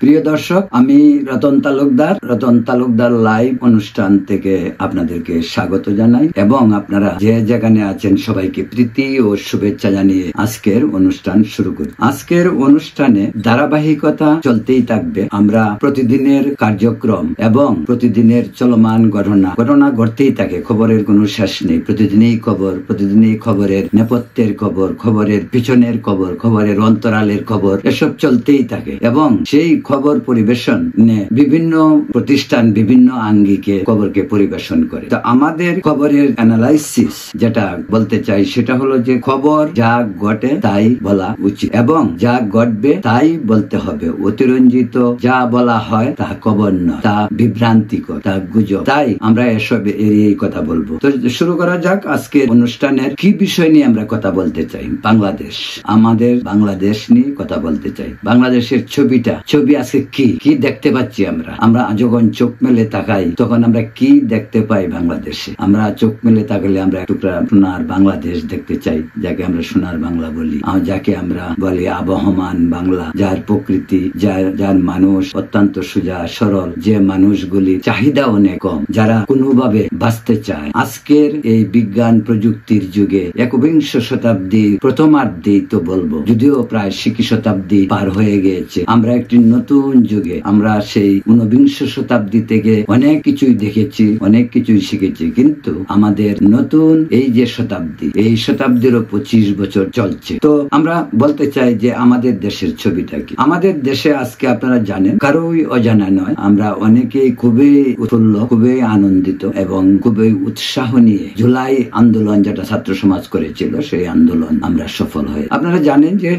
প্রিয় দর্শক, আমি রতন তালুকদার লাইভ অনুষ্ঠান থেকে আপনাদেরকে স্বাগত জানাই এবং আপনারা যে যেখানে আছেন সবাইকে প্রীতি ও শুভেচ্ছা জানিয়ে আজকের অনুষ্ঠান শুরু করি। আজকের অনুষ্ঠানে ধারাবাহিকতা চলতেই থাকবে। আমরা প্রতিদিনের কার্যক্রম এবং প্রতিদিনের চলমান ঘটনা ঘটতেই থাকে। খবরের কোনো শেষ নেই। প্রতিদিনই খবরের নেপথ্যের খবরের পিছনের খবরের অন্তরালের খবর, এসব চলতেই থাকে এবং সেই খবর পরিবেশনে বিভিন্ন প্রতিষ্ঠান বিভিন্ন আঙ্গিকে খবরকে পরিবেশন করে। তো আমাদের খবরের অ্যানালাইসিস যেটা বলতে চাই সেটা হলো যে খবর যা ঘটে তাই বলা উচিত এবং যা ঘটবে তাই বলতে হবে। অতিরঞ্জিত যা বলা হয় তা খবর নয়, তা বিভ্রান্তিকর, তা গুজব। তাই আমরা এসব এড়িয়ে কথা বলবো। তো শুরু করা যাক। আজকে অনুষ্ঠানের কি বিষয় নিয়ে আমরা কথা বলতে চাই? বাংলাদেশ, আমাদের বাংলাদেশ নিয়ে কথা বলতে চাই। বাংলাদেশের ছবি আজকে কি দেখতে পাচ্ছি আমরা যখন চোখ মেলে তাকাই তখন আমরা কি দেখতে পাই বাংলাদেশে? আমরা চোখ মেলে তাকালে আমরা টুকরা সোনার বাংলাদেশ দেখতে চাই, যাকে আমরা সোনার বাংলা বলি, যাকে আমরা বলি আবহমান বাংলা, যার প্রকৃতি, যার মানুষ অত্যন্ত সোজা সরল, যে মানুষগুলি চাহিদা অনেক কম, যারা কোনোভাবে বাঁচতে চায়। আজকের এই বিজ্ঞান প্রযুক্তির যুগে একবিংশ শতাব্দীর প্রথমার্ধেই তো বলবো, যদিও প্রায় 20 শতাব্দী পার হয়ে গিয়েছে। আমরা একটি নতুন যুগে, আমরা সেই 19 শতাব্দী থেকে অনেক কিছুই দেখেছি, অনেক কিছুই শিখেছি, কিন্তু আমাদের নতুন এই যে শতাব্দী, এই শতাব্দীরও 25 বছর চলছে। তো আমরা বলতে চাই যে আমাদের দেশের ছবিটা কি। আমাদের দেশে আজকে আপনারা জানেন, কারোই অজানা নয়, আমরা অনেকেই খুবই উৎফুল্ল, খুবই আনন্দিত এবং খুবই উৎসাহ নিয়ে জুলাই আন্দোলন যেটা ছাত্র সমাজ করেছিল, সেই আন্দোলন আমরা সফল হয়ে। আপনারা জানেন যে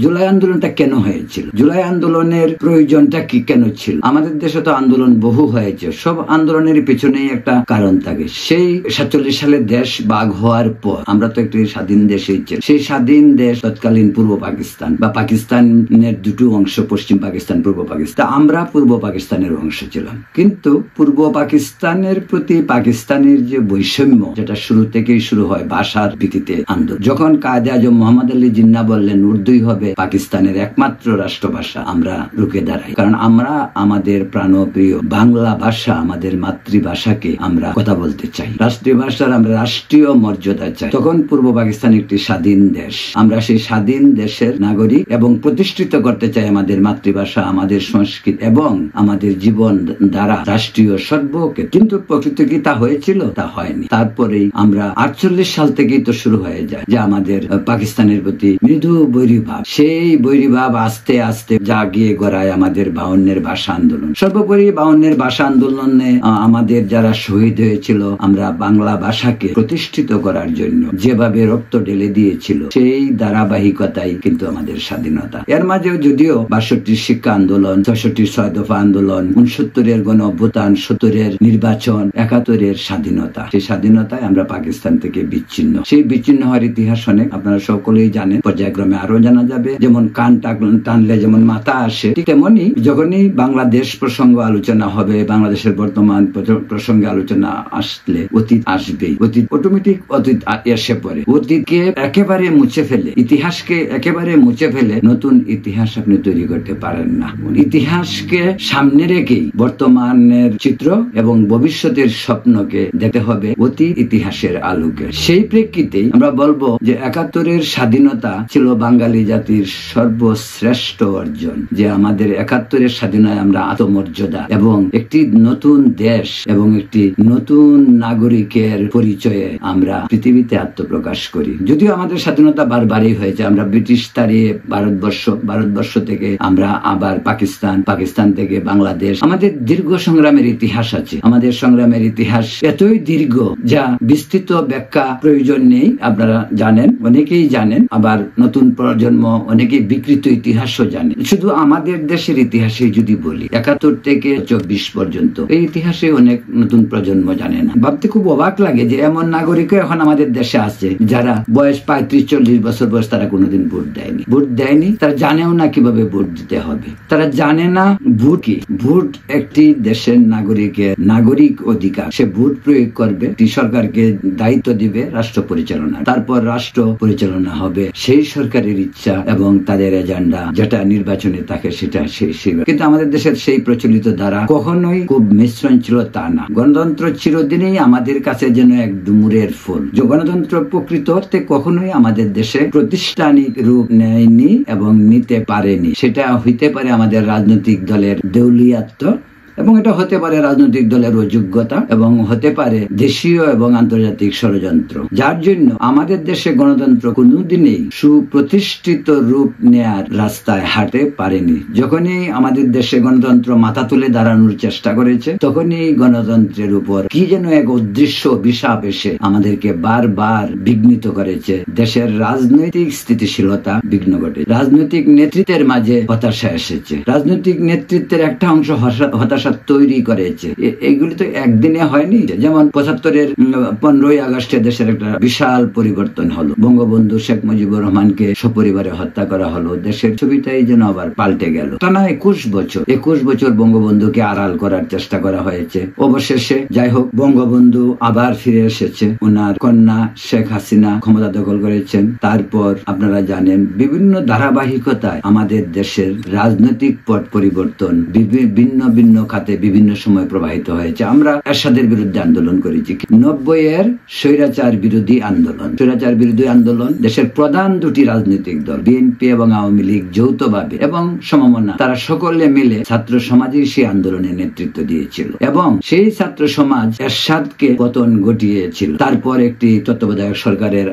জুলাই আন্দোলনটা কেন হয়েছিল, জুলাই আন্দোলনের প্রয়োজনটা কি, কেন ছিল? আমাদের দেশে তো আন্দোলন বহু হয়েছে, সব আন্দোলনের পিছনেই একটা কারণ থাকে। সেই 47 সালে দেশ ভাগ হওয়ার পর আমরা তো একটি স্বাধীন দেশেই ছিল। সেই স্বাধীন দেশ তৎকালীন পূর্ব পাকিস্তান বা পাকিস্তানের দুটো অংশ, পশ্চিম পাকিস্তান, পূর্ব পাকিস্তান। আমরা পূর্ব পাকিস্তানের অংশ ছিলাম, কিন্তু পূর্ব পাকিস্তানের প্রতি পাকিস্তানের যে বৈষম্য, যেটা শুরু থেকেই শুরু হয় ভাষার ভিত্তিতে আন্দোলন। যখন কায়েদে আজম মোহাম্মদ আলী জিন্নাহ বললেন উর্দুই হবে পাকিস্তানের একমাত্র রাষ্ট্রভাষা, আমরা রুখে দাঁড়াই, কারণ আমরা আমাদের প্রাণপ্রিয় বাংলা ভাষা, আমাদের মাতৃভাষাকে আমরা কথা বলতে চাই, রাষ্ট্রীয় ভাষার আমরা রাষ্ট্রীয় মর্যাদা চাই। তখন পূর্ব পাকিস্তান একটি স্বাধীন দেশ, আমরা সেই স্বাধীন দেশের নাগরিক এবং প্রতিষ্ঠিত করতে চাই আমাদের মাতৃভাষা, আমাদের সংস্কৃতি এবং আমাদের জীবন দ্বারা রাষ্ট্রীয় সর্বকে। কিন্তু প্রকৃত কি তা হয়েছিল? তা হয়নি। তারপরেই আমরা 48 সাল থেকেই তো শুরু হয়ে যায় যে আমাদের পাকিস্তানের প্রতি মৃদু বৈরীভাব, সেই বৈরীভাব আস্তে আস্তে জাগিয়ে গড়ায় আমাদের 52 ভাষা আন্দোলন। সর্বোপরি 52 ভাষা আন্দোলনে আমাদের যারা শহীদ হয়েছিল, আমরা বাংলা ভাষাকে প্রতিষ্ঠিত করার জন্য যেভাবে রক্ত ঢেলে দিয়েছিল, সেই ধারাবাহিকতাই কিন্তু আমাদের স্বাধীনতা। এর মাঝেও যদিও 62 শিক্ষা আন্দোলন, 66 6 দফা আন্দোলন, 69 গণ অভ্যুত্থান, 70 নির্বাচন, 71 স্বাধীনতা, সেই স্বাধীনতায় আমরা পাকিস্তান থেকে বিচ্ছিন্ন। সেই বিচ্ছিন্ন হওয়ার ইতিহাস অনেক, আপনারা সকলেই জানেন। পর্যায়ক্রমে আরো জানা যাবে। যেমন কান টানলে যেমন মাথা আসে, ঠিক তেমনি যখনই বাংলাদেশ প্রসঙ্গ আলোচনা হবে, বাংলাদেশের বর্তমান প্রসঙ্গে আলোচনা আসলে অতীত আসবেই। অতীত অটোমেটিক অতীত এসে পড়ে। অতীতকে একেবারে মুছে ফেলে, ইতিহাসকে একেবারে মুছে ফেলে নতুন ইতিহাস আপনি তৈরি করতে পারেন না। ইতিহাসকে সামনে রেখেই বর্তমানের চিত্র এবং ভবিষ্যতের স্বপ্নকে দেখতে হবে অতীত ইতিহাসের আলোকে। সেই প্রেক্ষিতে আমরা বলবো যে 71 স্বাধীনতা ছিল বাঙালি জাতির সর্বশ্রেষ্ঠ অর্জন, যে আমাদের 71 স্বাধীনতায় আমরা আত্মমর্যাদা এবং একটি নতুন দেশ এবং একটি নতুন নাগরিকের পরিচয়ে আমরা পৃথিবীতে আত্মপ্রকাশ করি। যদিও আমাদের স্বাধীনতা বারবারই হয়েছে, আমরা ব্রিটিশ তাড়িয়ে ভারতবর্ষ থেকে আমরা আবার পাকিস্তান থেকে বাংলাদেশ। আমাদের দীর্ঘ সংগ্রামের ইতিহাস আছে। আমাদের সংগ্রামের ইতিহাস এতই দীর্ঘ যা বিস্তৃত ব্যাখ্যা প্রয়োজন নেই। আপনারা জানেন, অনেকেই জানেন, আবার নতুন প্রজন্ম অনেকেই বিকৃত ইতিহাসও জানে। শুধু আমাদের দেশের ইতিহাসে যদি বলি 71 থেকে 24 পর্যন্ত, এই ইতিহাসে অনেক নতুন প্রজন্ম জানে না। ভাবতে খুব অবাক লাগে যে এমন নাগরিকও এখন আমাদের দেশে আছে যারা বয়স 35-40 বছর বয়স, তারা কোনোদিন ভোট দেয়নি। তারা জানেও না কিভাবে ভোট দিতে হবে। তারা জানে না ভোট কি। ভোট একটি দেশের নাগরিক অধিকার। সে ভোট প্রয়োগ করবে, সরকারকে দায়িত্ব দিবে রাষ্ট্র পরিচালনা, তারপর রাষ্ট্র পরিচালনা হবে সেই সরকারের ইচ্ছা এবং তাদের এজেন্ডা যেটা নির্বাচনে থাকে সেই কিন্তু আমাদের দেশের সেই প্রচলিত দ্বারা কখনোই খুব মিশ্রণ ছিল তা না। গণতন্ত্র চিরদিনই আমাদের কাছে যেন এক ডুমুরের ফুল। যে গণতন্ত্র প্রকৃত অর্থে কখনোই আমাদের দেশে প্রাতিষ্ঠানিক রূপ নেয়নি এবং নিতে পারেনি। সেটা হইতে পারে আমাদের রাজনৈতিক দলের দেউলিয়াত্ব, এবং এটা হতে পারে রাজনৈতিক দলের অযোগ্যতা, এবং হতে পারে দেশীয় এবং আন্তর্জাতিক ষড়যন্ত্র, যার জন্য আমাদের দেশে গণতন্ত্র কোনোদিনই সুপ্রতিষ্ঠিত রূপ নেয়ার রাস্তায় হাঁটতে পারেনি। যখনই আমাদের দেশে গণতন্ত্র মাথা তুলে দাঁড়ানোর চেষ্টা করেছে, তখনই গণতন্ত্রের উপর কি যেন এক অদৃশ্য অভিশাপ এসে আমাদেরকে বারবার বিঘ্নিত করেছে। দেশের রাজনৈতিক স্থিতিশীলতা বিঘ্ন ঘটে, রাজনৈতিক নেতৃত্বের মাঝে হতাশা এসেছে, রাজনৈতিক নেতৃত্বের একটা অংশ হতাশা তৈরি করেছে। এগুলি তো একদিনে হয়নি। যেমন ৭৫-এর 15ই আগস্টে দেশের একটা বিশাল পরিবর্তন হলো। বঙ্গবন্ধু শেখ মুজিবুর রহমানকে সপরিবারে হত্যা করা হলো। দেশের ছবিটাই যেন আবার পাল্টে গেল। টানা 21 বছর বঙ্গবন্ধুকে আড়াল করার চেষ্টা করা হয়েছে। অবশেষে যাই হোক, বঙ্গবন্ধু আবার ফিরে এসেছে। ওনার কন্যা শেখ হাসিনা ক্ষমতা দখল করেছেন। তারপর আপনারা জানেন বিভিন্ন ধারাবাহিকতায় আমাদের দেশের রাজনৈতিক পট পরিবর্তন ভিন্ন ভিন্ন খাতে বিভিন্ন সময় প্রবাহিত হয়েছে। আমরা এরশাদের বিরুদ্ধে আন্দোলন করেছি। 90-এর স্বৈরাচার বিরোধী আন্দোলন দেশের প্রধান দুটি রাজনৈতিক দল বিএনপি এবং আওয়ামী লীগ যৌথভাবে এবং সমমনা তারা সকলে মিলে ছাত্র সমাজই সেই আন্দোলনের নেতৃত্ব দিয়েছিল, এবং সেই ছাত্র সমাজ এরশাদকে পতন ঘটিয়েছিল। তারপর একটি তত্ত্বাবধায়ক সরকারের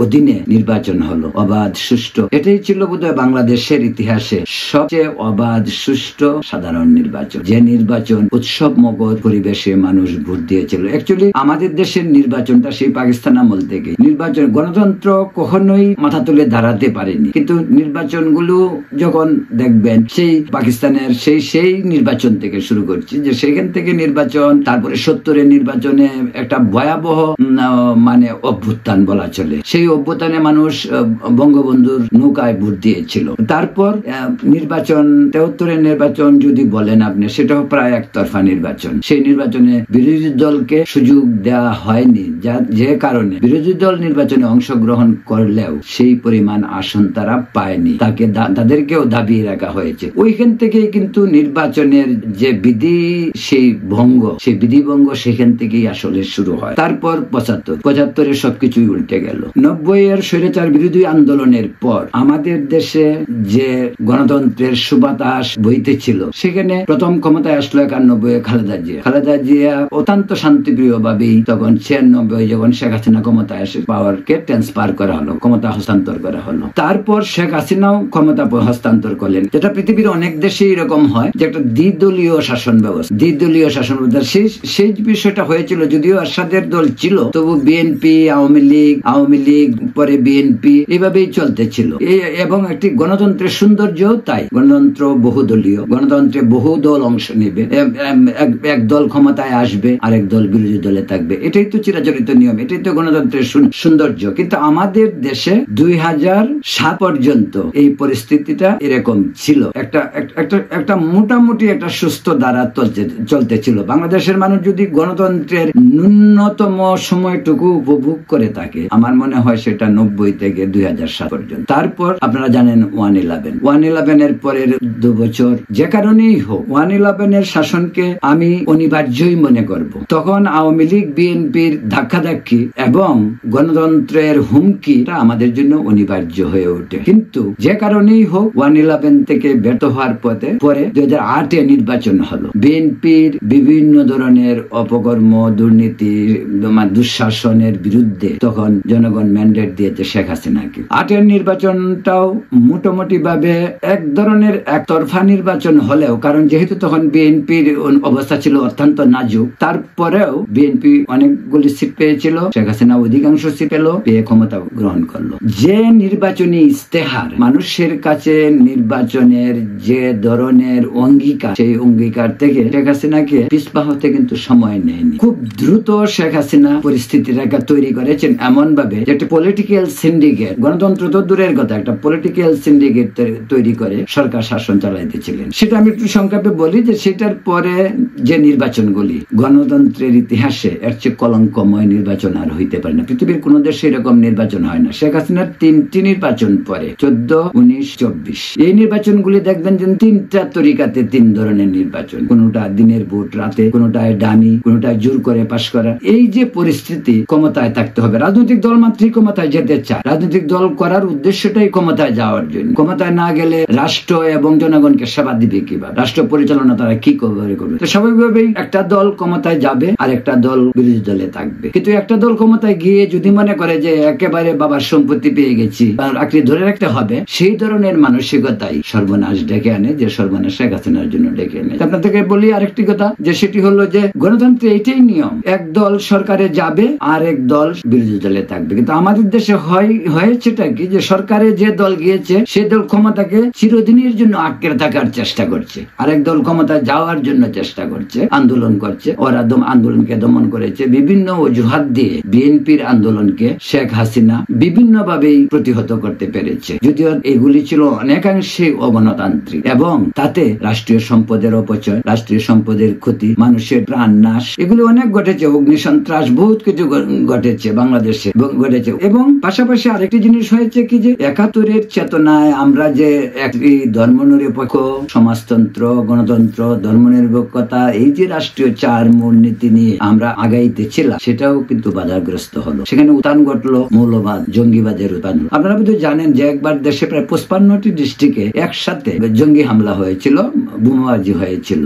অধীনে নির্বাচন হলো, অবাধ সুষ্ঠু। এটাই ছিল বোধহয় বাংলাদেশের ইতিহাসে সবচেয়ে অবাধ সুষ্ঠু সাধারণ নির্বাচন, যে নির্বাচন উৎসব মগজ পরিবেশে মানুষ ভোট দিয়েছিল। অ্যাকচুয়ালি আমাদের দেশের নির্বাচনটা সেই পাকিস্তান আমল থেকে নির্বাচন, গণতন্ত্র কখনোই মাথা তুলে দাঁড়াতে পারেনি, কিন্তু নির্বাচনগুলো যখন দেখবেন সেই পাকিস্তানের সেই নির্বাচন থেকে শুরু করছি, যে সেখান থেকে নির্বাচন, তারপরে 70-এর নির্বাচনে একটা ভয়াবহ মানে অভ্যুত্থান বলা চলে। সেই অভ্যুত্থানে মানুষ বঙ্গবন্ধুর নৌকায় ভোট দিয়েছিল। তারপর নির্বাচন 73-এর নির্বাচন যদি বলেন আপনি, সেটাও প্রায় একতরফা নির্বাচন। সেই নির্বাচনে বিরোধী দলকে সুযোগ দেওয়া হয়নি, যে কারণে বিরোধী দল নির্বাচনে অংশগ্রহণ করলেও সেই পরিমাণ আসন তারা পায়নি, তাদেরকেও দাবিয়ে রাখা হয়েছে। ওইখান থেকেই কিন্তু নির্বাচনের যে বিধি সেই বিধি ভঙ্গ সেখান থেকেই আসলে শুরু হয়। তারপর 75-এ সবকিছুই উল্টে গেল। 90-এর স্বৈরাচার বিরোধী আন্দোলনের পর আমাদের দেশে যে গণতন্ত্রের সুবাতাস বইতেছিল, সেখানে প্রথম ক্ষমতায় আসলো 91-এ খালেদা জিয়া অত্যন্ত শান্তিপ্রিয় ভাবেই তখন 96 যখন শেখ হাসিনা ক্ষমতায় আসে পাওয়ারকে ট্রান্সফার করা হলো, ক্ষমতা হস্তান্তর করা হলো। তারপর শেখ হাসিনাও ক্ষমতা হস্তান্তর করলেন, যেটা পৃথিবীর অনেক দেশে এরকম হয়, যে একটা দ্বিদলীয় শাসন ব্যবস্থা। সেই বিষয়টা হয়েছিল, যদিও এরশাদের দল ছিল, তবু বিএনপি আওয়ামী লীগ পরে বিএনপি এইভাবেই চলতেছিল। এবং একটি গণতন্ত্রের সৌন্দর্য তাই, গণতন্ত্র বহুদলীয়, গণতন্ত্রে বহু দল অংশ নেবে, এক দল ক্ষমতায় আসবে, আরেক দল বিরোধী দলে থাকবে। এটাই তো চিরাচরিত নিয়ম, এটাই তো গণতন্ত্রের সৌন্দর্য। কিন্তু আমাদের দেশে 2007 পর্যন্ত এই পরিস্থিতিটা এরকম ছিল, একটা মোটামুটি একটা সুস্থ ধারা চলতেছিল। বাংলাদেশের মানুষ যদি গণতন্ত্রের ন্যূনতম সময়টুকু উপভোগ করে থাকে, আমার মনে হয় সেটা 90 থেকে 2007 পর্যন্ত। তারপর আপনারা জানেন 111 এর পরের 2 বছর, যে কারণেই হোক 111 এর শাসনকে আমি অনিবার্যই মনে করব। তখন আওয়ামী লীগ বিএনপির ধাক্কাধাক্কি এবং গণতন্ত্রের হুমকিটা আমাদের জন্য অনিবার্য হয়ে ওঠে। কিন্তু যে কারণেই হোক 111 থেকে ব্যর্থ হওয়ার পরে 2008-এ নির্বাচন হলো। বিএনপির বিভিন্ন ধরনের অপকর্ম, দুর্নীতি, দুঃশাসনের বিরুদ্ধে তখন জনগণ ম্যান্ডেট দিয়েছে শেখ হাসিনাকে। 8-এর নির্বাচনটাও মোটামুটি ভাবে এক ধরনের একতরফা নির্বাচন হলেও, কারণ যেহেতু তখন বিএনপির অবস্থা ছিল অত্যন্ত নাজুক, তারপরেও বিএনপি অনেকগুলি সিট পেয়েছিল, শেখ হাসিনা অধিকাংশ সিট পেয়ে ক্ষমতা গ্রহণ করলো। যে নির্বাচনী ইস্তেহার মানুষের কাছে নির্বাচনের যে ধরনের অঙ্গীকার, সেই অঙ্গীকার থেকে শেখ হাসিনাকে পিছপা হতে কিন্তু সময় নেয়নি। খুব দ্রুত শেখ হাসিনা পরিস্থিতিটাকে তৈরি করেছেন এমন ভাবে যে একটা পলিটিক্যাল সিন্ডিকেট, গণতন্ত্র তো দূরের কথা, একটা পলিটিক্যাল সিন্ডিকেট তৈরি করে সরকার শাসন চালাইতেছিলেন। সেটা আমি একটু সংক্ষেপে বলি, যে সেই সেটার পরে যে নির্বাচনগুলি গণতন্ত্রের ইতিহাসে এর চেয়ে কলঙ্কময় নির্বাচন আর হইতে পারে না। পৃথিবীর কোন দেশে এরকম নির্বাচন হয় না। শেখ হাসিনার 3টি নির্বাচন পরে 14, 19, 24 এই নির্বাচনগুলি দেখবেন যে 3টা তরিকাতে 3 ধরনের নির্বাচন, কোনটা দিনের ভোট রাতে, কোনটায় ডামি, কোনটায় জোর করে পাশ করা। এই যে পরিস্থিতি, ক্ষমতায় থাকতে হবে। রাজনৈতিক দল মাত্রই ক্ষমতায় যেতে চায়। রাজনৈতিক দল করার উদ্দেশ্যটাই ক্ষমতায় যাওয়ার জন্য। ক্ষমতায় না গেলে রাষ্ট্র এবং জনগণকে সেবা দিবে কিভাবে, রাষ্ট্র পরিচালনা তারা কি করবে? তো স্বাভাবিকভাবেই একটা দল ক্ষমতায় যাবে আর একটা দল বিরোধী দলে থাকবে। কিন্তু একটা দল ক্ষমতায় গিয়ে যদি মনে করে যে একেবারে বাবার সম্পত্তি পেয়ে গেছি, আঁকড়ে ধরে রাখতে হবে, সেই ধরনের মানসিকতাই সর্বনাশ ডেকে আনে, যে সর্বনাশ শেখ হাসিনার জন্য ডেকে আনে। আপনাদেরকে বলি আরেকটি কথা, যে সেটি হলো যে গণতন্ত্রে এইটাই নিয়ম, এক দল সরকারে যাবে আর এক দল বিরোধী দলে থাকবে। কিন্তু আমাদের দেশে হয়েছেটা কি, যে সরকারে যে দল গিয়েছে সে দল ক্ষমতাকে চিরদিনের জন্য আঁকড়ে থাকার চেষ্টা করছে, আরেক দল ক্ষমতায় যাওয়ার জন্য চেষ্টা করছে, আন্দোলন করছে। ওরা আন্দোলনকে দমন করেছে বিভিন্ন অজুহাত দিয়ে। বিএনপির আন্দোলনকে শেখ হাসিনা বিভিন্ন ভাবেই প্রতিহত করতে পেরেছে, যদিও এগুলি ছিল অনেকাংশে অগণতান্ত্রিক এবং তাতে রাষ্ট্রীয় সম্পদের অপচয়, রাষ্ট্রীয় সম্পদের ক্ষতি, মানুষের প্রাণ নাশ, এগুলি অনেক ঘটেছে। অগ্নিসন্ত্রাস, বহুত কিছু ঘটেছে বাংলাদেশে ঘটেছে। এবং পাশাপাশি আরেকটি জিনিস হয়েছে কি, যে 71-এর চেতনায় আমরা যে একটি ধর্মনিরপেক্ষ সমাজতন্ত্র, গণতন্ত্র, ধর্মনিরপেক্ষতা, এই যে রাষ্ট্রীয় 4 মূলনীতি নিয়ে আমরা আগাইতেছিলাম, সেটাও কিন্তু বাধাগ্রস্ত হলো। সেখানে উত্থান ঘটলো মৌলবাদ, জঙ্গিবাদের উত্থান। আপনারা বোধহয় জানেন যে একবার দেশে প্রায় 55টি ডিস্ট্রিক্টে একসাথে জঙ্গি হামলা হয়েছিল, বোমাবাজি হয়েছিল।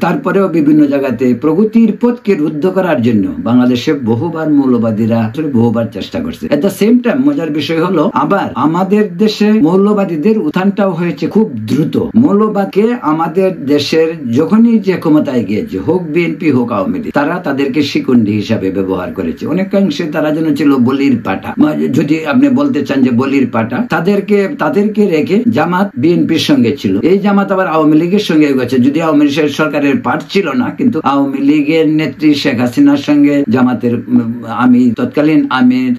তারপরেও বিভিন্ন জায়গাতে প্রগতির পথকে রুদ্ধ করার জন্য বাংলাদেশে বহুবার মৌলবাদীরা বহুবার চেষ্টা করছে। এট দ্য সেম টাইম মজার বিষয় হলো, আবার আমাদের দেশে মৌলবাদীদের উত্থানটাও হয়েছে খুব দ্রুত। মৌলবাদকে আমাদের দেশের যখনই যে ক্ষমতায় গিয়েছে, হোক বিএনপি হোক আওয়ামী লীগ, তারা তাদেরকে শিকন্ডি হিসাবে ব্যবহার করেছে। অনেকাংশে তারা যেন ছিল বলির পাঠা, যদি আপনি বলতে চান যে বলির পাঠা। তাদেরকে রেখে জামাত বিএনপির সঙ্গে ছিল, এই জামাত আবার আওয়ামী লীগের সঙ্গে গেছে। যদি আওয়ামী লীগ সরকারের পার্ট ছিল না, কিন্তু আওয়ামী লীগের নেত্রী শেখ হাসিনার সঙ্গে জামাতের তৎকালীন আমির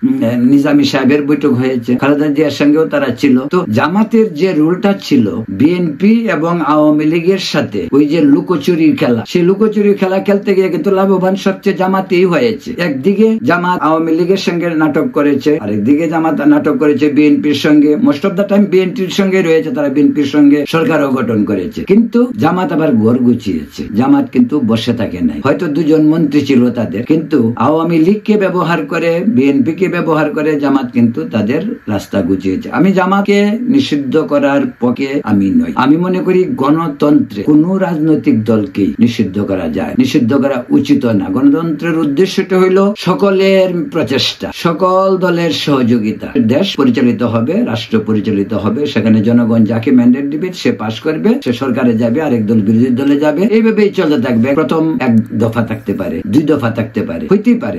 নিজামী সাহেবের বৈঠক হয়েছে, খালেদা জিয়ার সঙ্গেও তারা ছিল। তো জামাতের যে রুলটা ছিল বিএনপি এবং আওয়ামী লীগের সাথে, ওই যে লুকোচুরির খেলা, সেই লুকোচুরির খেলা খেলতে গিয়ে কিন্তু লাভবান সবচেয়ে জামাতেই হয়েছে। একদিকে জামাত আওয়ামী লীগের সঙ্গে নাটক করেছে, আরেকদিকে জামাত নাটক করেছে বিএনপির সঙ্গে। মোস্ট অফ দ্য টাইম বিএনপির সঙ্গে রয়েছে, তারা বিএনপির সঙ্গে সরকারও গঠন করেছে। কিন্তু জামাত আবার ঘর গুছিয়েছে, জামাত কিন্তু বসে থাকে নাই। হয়তো 2জন মন্ত্রী ছিল তাদের, কিন্তু আওয়ামী লীগকে ব্যবহার করে, বিএনপিকে ব্যবহার করে জামাত কিন্তু তাদের রাস্তা গুছিয়েছে। আমি জামাতকে নিষিদ্ধ করার পক্ষে আমি নই। আমি মনে করি গণতন্ত্রে কোন রাজনৈতিক দলকেই নিষিদ্ধ করা যায়, নিষিদ্ধ করা উচিত না। গণতন্ত্রের উদ্দেশ্যটা হইল সকলের প্রচেষ্টা, সকল দলের সহযোগিতা। দেশ পরিচালিত হবে, রাষ্ট্র পরিচালিত হবে, সেখানে জনগণ যাকে ম্যান্ডেট দিবে সে পাশ করবে, সে সরকারে যাবে, আরেক দল বিরোধী দলে যাবে, এইভাবেই চলতে থাকবে। প্রথম 1 দফা থাকতে পারে, 2 দফা থাকতে পারে, হইতেই পারে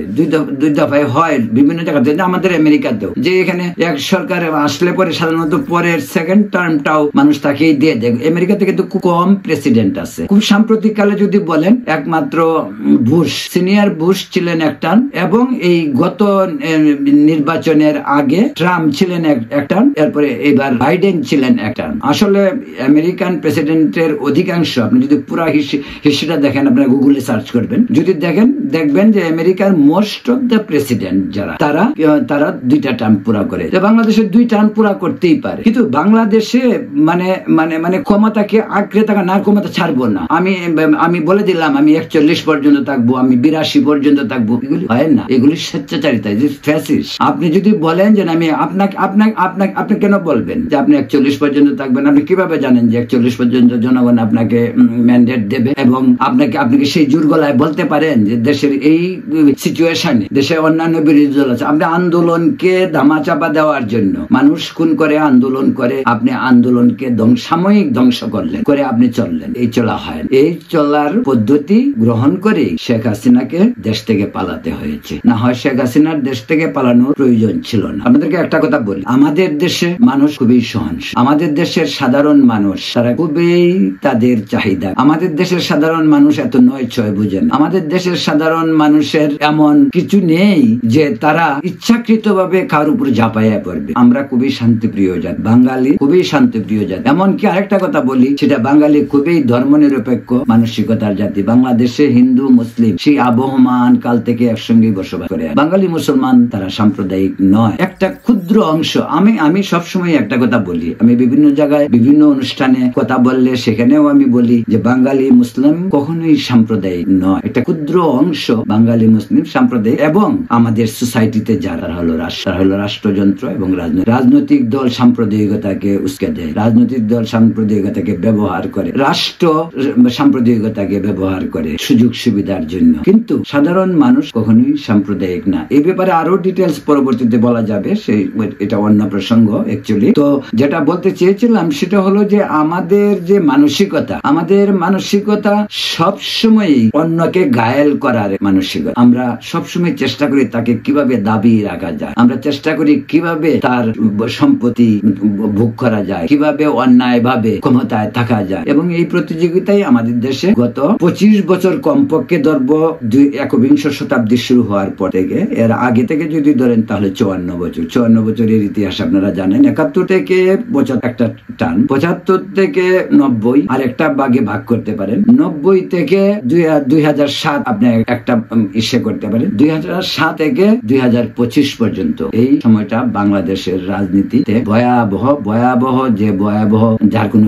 2 দফায় হয় বিভিন্ন জায়গাতে। আমাদের আমেরিকাতেও যে এখানে এক সরকার আসলে পরে সাধারণত পরের সেকেন্ড টার্মটাও মানুষ তাকেই দিয়ে দেয়। আমেরিকাতে কিন্তু খুব কম প্রেসিডেন্ট আছে। খুব সাম্প্রতিক কালে যদি বলেন, একমাত্র বুশ, সিনিয়র বুশ ছিলেন এক টার্ম, এবং এই গত নির্বাচনের আগে ট্রাম্প ছিলেন এক টার্ম, এরপরে এবার বাইডেন ছিলেন এক টার্ম। আসলে আমেরিকান প্রেসিডেন্টের অধিকাংশ, আপনি যদি পুরো হিস্ট্রিটা দেখেন, আপনারা গুগলে সার্চ করবেন, যদি দেখবেন যে আমেরিকার মোস্ট অফ দ্য প্রেসিডেন্ট যারা, তারা 2টা টার্ম পুরা করে। বাংলাদেশে 2 টার্ম পুরা করতেই পারে, কিন্তু বাংলাদেশে মানে ক্ষমতাকে আঁকড়ে থাকা না, ক্ষমতা ছাড়বো না, আমি বলে দিলাম আমি 41 পর্যন্ত থাকবো, আমি 82 পর্যন্ত থাকবো, এগুলি হয় না। এগুলি স্বেচ্ছাচারিতা, ফ্যাসিস্ট। আপনি যদি বলেন যে আমি আপনি কেন বলবেন যে আপনি 41 পর্যন্ত থাকবেন? আপনি কিভাবে জানেন যে 41 পর্যন্ত জনগণ আপনাকে ম্যান্ডেট দেবে? এবং আপনি সেই জোর গলায় বলতে পারেন যে দেশের এই সিচুয়েশনে দেশে অন্যান্য বিরোধী দল আছে, আপনি আন্দোলনকে ধামাচাপা দেওয়ার জন্য মানুষ খুন করে আন্দোলন করে, আপনি আন্দোলনকে সাময়িক ধ্বংস করলেন, করে আপনি চললেন। এই চলা হয়, এই চলার পদ্ধতি গ্রহণ করে শেখ হাসিনাকে দেশ থেকে পালাতে হয়েছে। না হয় শেখ হাসিনার দেশ থেকে পালানোর প্রয়োজন ছিল না। আপনাদেরকে একটা কথা বলি, আমাদের দেশে মানুষ খুবই সহনশীল। আমাদের দেশের সাধারণ মানুষ তারা খুবই তাদের চাহিদা। আমাদের দেশের সাধারণ মানুষ এত নয় ছয় বুঝেন। আমাদের দেশের সাধারণ মানুষের এমন কিছু নেই যে তারা ইচ্ছাকৃতভাবে কারোর উপর ঝাঁপাইয়া পড়বে। আমরা খুবই শান্তিপ্রিয় জাত, বাঙালি খুবই শান্তিপ্রিয় জাত। এমনকি আরেকটা কথা বলি, সেটা বাঙালি খুবই ধর্মনিরপেক্ষ নিরপেক্ষ মানসিকতার জাতি। বাংলাদেশে হিন্দু মুসলিম সেই আবহমান কাল থেকে একসঙ্গে বসবাস করে। বাঙালি মুসলমান তারা সাম্প্রদায়িক নয়, একটা ক্ষুদ্র অংশ। আমি সবসময় একটা কথা বলি, আমি বিভিন্ন জায়গায় বিভিন্ন অনুষ্ঠানে কথা বললে সেখানেও আমি বলি যে বাঙালি মুসলিম কখনোই সাম্প্রদায়িক নয়, একটা ক্ষুদ্র অংশ বাঙালি মুসলিম সাম্প্রদায়িক। এবং আমাদের সোসাইটিতে যারা হলো রাষ্ট্রযন্ত্র এবং রাজনৈতিক দল সাম্প্রদায়িকতাকে উস্কে দেয়, রাজনৈতিক দল সাম্প্রদায়িকতাকে ব্যবহার করে, রাষ্ট্র সাম্প্রদায়িকতাকে ব্যবহার করে সুযোগ সুবিধার জন্য। কিন্তু সাধারণ মানুষ কখনোই সাম্প্রদায়িক না। এই ব্যাপারে আরো ডিটেলস পরবর্তীতে বলা যাবে, সেই এটা অন্য প্রসঙ্গ অ্যাকচুয়ালি। তো যেটা বলতে চেয়েছিলাম সেটা হলো যে আমাদের যে মানসিকতা সবসময় অন্যকে ঘায়েল করার মানসিকতা। আমরা সবসময় চেষ্টা করি তাকে কিভাবে দাবিয়ে রাখা যায়, আমরা চেষ্টা করি কিভাবে তার সম্পত্তি ভোগ করা যায়, কিভাবে অন্যায় ভাবে ক্ষমতায় থাকা যায়। এবং এই প্রতিযোগিতায় আমাদের দেশে গত 25 বছর কমপক্ষে ধরব, একবিংশ শতাব্দী শুরু হওয়ার পর থেকে, এর আগে থেকে যদি ধরেন তাহলে 54 বছরের ইতিহাস আপনারা জানেন। 71 থেকে 75 একটা টান, 75 থেকে 90 আর একটা ভাগে ভাগ করতে পারেন, 90 থেকে 2007 আপনি একটা ইসে করতে পারেন, 2007 থেকে 2025 পর্যন্ত এই সময়টা বাংলাদেশের রাজনীতিতে ভয়াবহ যার কোনো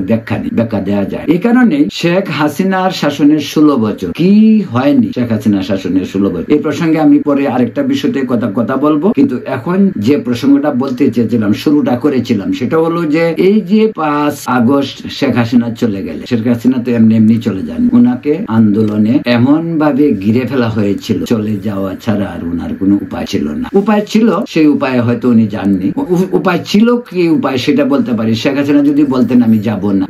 ব্যাখ্যা দেওয়া যায়। এই কারণে শেখ হাসিনার শাসনের 16 বছর কি হয়নি, শেখ হাসিনার শাসনের 16 বছর। এই প্রসঙ্গে আমি পরে আরেকটা বিষয়তে কথা বলবো, কিন্তু এখন যে প্রসঙ্গটা বলতে চেয়েছিলাম, শুরুটা করেছিলাম, সেটা হলো যে এই যে 5 আগস্ট শেখ হাসিনা চলে গেলে, শেখ হাসিনা তো এমনি চলে যান, ওনাকে আন্দোলনে এমন ভাবে ঘিরে ফেলা হয়েছিল, চলে যাওয়া ছাড়া আর ওনার কোনো উপায় ছিল না। উপায় ছিল, সেই উপায়ে হয়তো উনি যাননি। উপায় ছিল কি উপায় সেটা বলতে পারি। শেখ হাসিনা যদি বলতেন আমি যাব না,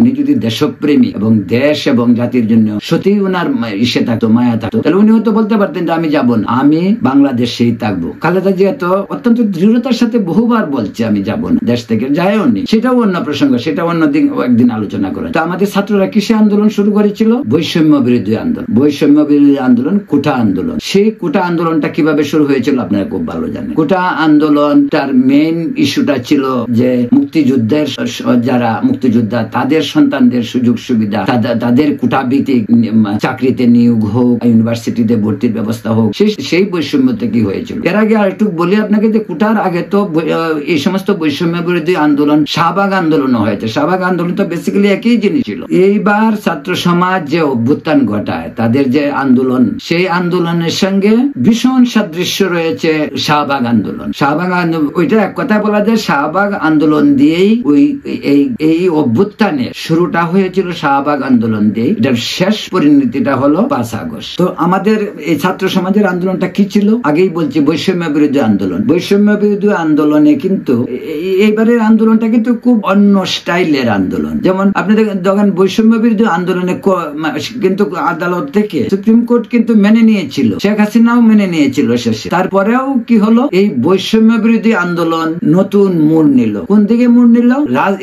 উনি যদি দেশপ্রেমী এবং দেশ এবং জাতির জন্য সত্যি উনার ইসে থাকতো, মায়া থাকতো, তাহলে উনি হয়তো বলতে পারতেন যে আমি যাব না, আমি বাংলাদেশেই থাকবো। খালেদা জিয়া তো অত্যন্ত দৃঢ়তার সাথে বহুবার বলছে আমি যাব না, দেশ থেকে যায়ও নি। সেটাও অন্য প্রসঙ্গ, সেটা অন্যদিন একদিন আলোচনা করে। তো আমাদের ছাত্ররা কিসে আন্দোলন শুরু করেছিল? বৈষম্য বিরোধী আন্দোলন, কোটা আন্দোলন। সেই কোটা আন্দোলনটা কিভাবে শুরু হয়েছিল আপনারা খুব ভালো জানেন। কোটা আন্দোলনটার মেইন ইস্যুটা ছিল যে মুক্তিযুদ্ধের যারা মুক্তিযোদ্ধা তাদের সন্তানদের সুযোগ সুবিধা, তাদের কোটা ভিত্তিক চাকরিতে নিয়োগ হোক, ইউনিভার্সিটিতে ভর্তির ব্যবস্থা হোক, সেই বৈষম্য কি হয়েছিল। এর আগে আরেকটু বলি আপনাকে যে কোটার আগে তো এই সমস্ত বৈষম্য বিরোধী আন্দোলন, শাহবাগ আন্দোলন হয়েছে। শাহবাগ আন্দোলন তো বেসিক্যালি একই জিনিস ছিল। এইবার ছাত্র সমাজ যে অভ্যুত্থান ঘটায়, তাদের যে আন্দোলন, সেই আন্দোলনের সঙ্গে ভীষণ সাদৃশ্য রয়েছে শাহবাগ আন্দোলন। ওইটা এক কথায় বলা যায় শাহবাগ আন্দোলন দিয়েই এই অভ্যুত্থানের শুরুটা হয়েছিল শাহবাগ আন্দোলন দিয়ে। এটার শেষ পরিণতিটা হলো 5 আগস্ট। তো আমাদের এই ছাত্র সমাজের আন্দোলনটা কি ছিল? আগেই বলছি বৈষম্য বিরোধী আন্দোলন। বৈষম্য বিরোধী আন্দোলনে কিন্তু এইবারের আন্দোলনটা কিন্তু খুব অন্য স্টাইলের আন্দোলন। যেমন আপনাদের দেখেন বৈষম্য বিরোধী আন্দোলনে কিন্তু আদালত থেকে সুপ্রিম কোর্ট কিন্তু মেনে নিয়েছিল, শেখ হাসিনাও মেনে নিয়েছিল শেষে। তারপরেও কি হলো, এই বৈষম্য বিরোধী আন্দোলন নতুন মোড় নিল। কোন দিকে মোড় নিল?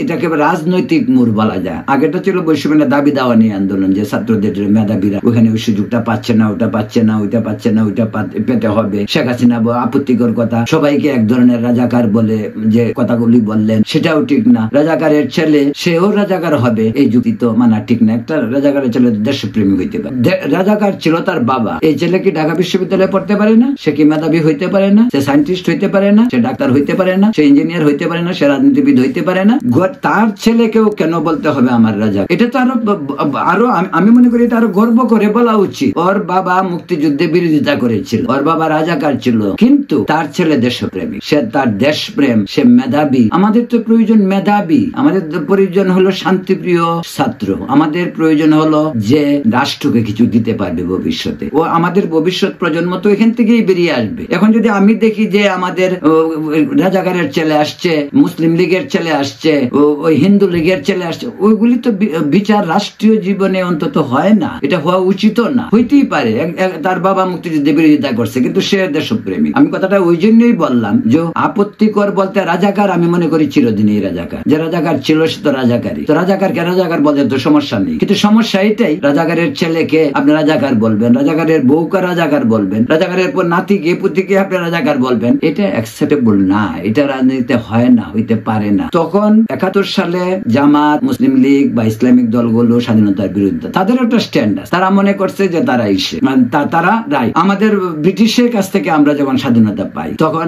এটাকে রাজনৈতিক মোড় বলা যায়। আগেটা ছিল বৈষম্যের দাবি দাওয়া নিয়ে আন্দোলন, যে ছাত্রদের মেধাবীরা ওখানে ওই সুযোগটা পাচ্ছে না, ওটা পাচ্ছে না, ওইটা পাচ্ছে না, ওইটা পেতে হবে। শেখ হাসিনা আপত্তিকর কথা, সবাইকে এক ধরনের রাজাকার বলে যে কথাগুলি বললেন, সেটাও ঠিক না। রাজাকারের ছেলে সেও রাজাকার হবে, এই যুক্তি তো মানা ঠিক না। একটা রাজাকারের ছেলে দেশপ্রেমী হইতে পারে। রাজাকার ছিল তার বাবা। এই ছেলে কি ঢাকা বিশ্ববিদ্যালয়ে পড়তে পারে না? সে কি মেধাবী হইতে পারে না? সে সায়েন্টিস্ট হইতে পারে না? সে ডাক্তার হইতে পারে না? সে ইঞ্জিনিয়ার হইতে পারে না? সে রাজনীতিবিদ হইতে পারে না? তার ছেলেকেও কেন বলতে হবে আমার রাজা? এটা তো আরো আমি মনে করি এটা আরো গর্ব করে বলা উচিত। ওর বাবা মুক্তিযুদ্ধে বিরোধিতা করেছিল, ওর বাবা রাজাকার ছিল, কিন্তু তার ছেলে দেশপ্রেমী, সে তার দেশপ্রেম, সে মেধাবী। আমাদের তো প্রয়োজন মেধাবী, আমাদের প্রয়োজন হলো শান্তিপ্রিয় ছাত্র, আমাদের প্রয়োজন হলো যে রাষ্ট্রকে কিছু দিতে পারবে ভবিষ্যতে। ও আমাদের ভবিষ্যৎ প্রজন্ম তো এখান থেকেই বেরিয়ে আসবে। এখন যদি আমি দেখি যে আমাদের রাজাকারের ছেলে আসছে, মুসলিম লীগের ছেলে আসছে, ওই হিন্দু লীগের ছেলে আসছে, ওইগুলি তো বিচার রাষ্ট্রীয় জীবনে অন্তত হয় না, এটা হওয়া উচিত না। হইতেই পারে তার বাবা মুক্তিযুদ্ধে বিরোধিতা করছে কিন্তু সে দেশপ্রেমী। আমি কথাটা ওই জন্যই বললাম যে আপত্তিকর বলতে রাজাকার আমি মনে করি চিরদিনই রাজাকার। যে রাজাকার ছিল সে তো রাজাকারই। তো রাজাকারকে রাজাকার বলতে তো সমস্যা নেই, কিন্তু সমস্যা এটাই রাজাকারের ছেলেকে আপনি রাজাকার বলবেন, রাজাকারের বউকে রাজাকার বলবেন, রাজাকারের পর নাতিকে পুতিকে আপনি রাজাকার বলবেন, এটা অ্যাকসেপ্টেবল না। এটা রাজনীতিতে হয় না, হইতে পারে না। তখন 71 সালে জামাত, মুসলিম লীগ বা ইসলামিক দলগুলো স্বাধীনতার বিরুদ্ধে, তাদের একটা স্ট্যান্ড আছে। তারা মনে করছে যে তারা তারা রাইট। আমাদের ব্রিটিশের কাছ থেকে আমরা যখন স্বাধীনতা পাই তখন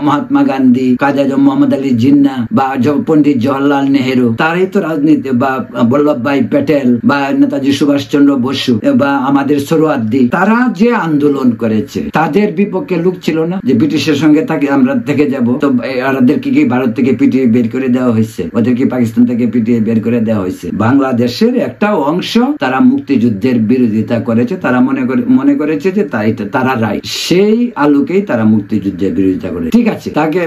মহাত্মা গান্ধী, কাজী মোহাম্মদ আলী জিন্নাহ বা পন্ডিত জওহরলাল নেহেরু, তারাই তো রাজনীতি, বা বল্লভভাই প্যাটেল বা নেতাজি সুভাষ চন্দ্র বসু বা আমাদের সোহরাওয়ার্দী, তারা যে আন্দোলন করেছে তাদের বিপক্ষে লোক ছিল না যে ব্রিটিশের সঙ্গে আমরা থেকে যাব। তো ওদেরকে কি ভারত থেকে পিটিয়ে বের করে দেওয়া হয়েছে, ওদেরকে পাকিস্তান থেকে পিটিয়ে বের করে দেওয়া হয়েছে। বাংলাদেশের একটা অংশ তারা মুক্তিযুদ্ধের বিরোধিতা করেছে, তারা মনে করেছে যে তারা রাইট। সেই আলোকেই তারা মুক্তিযুদ্ধের বিরোধিতা করে। ঠিক আছে, তাকে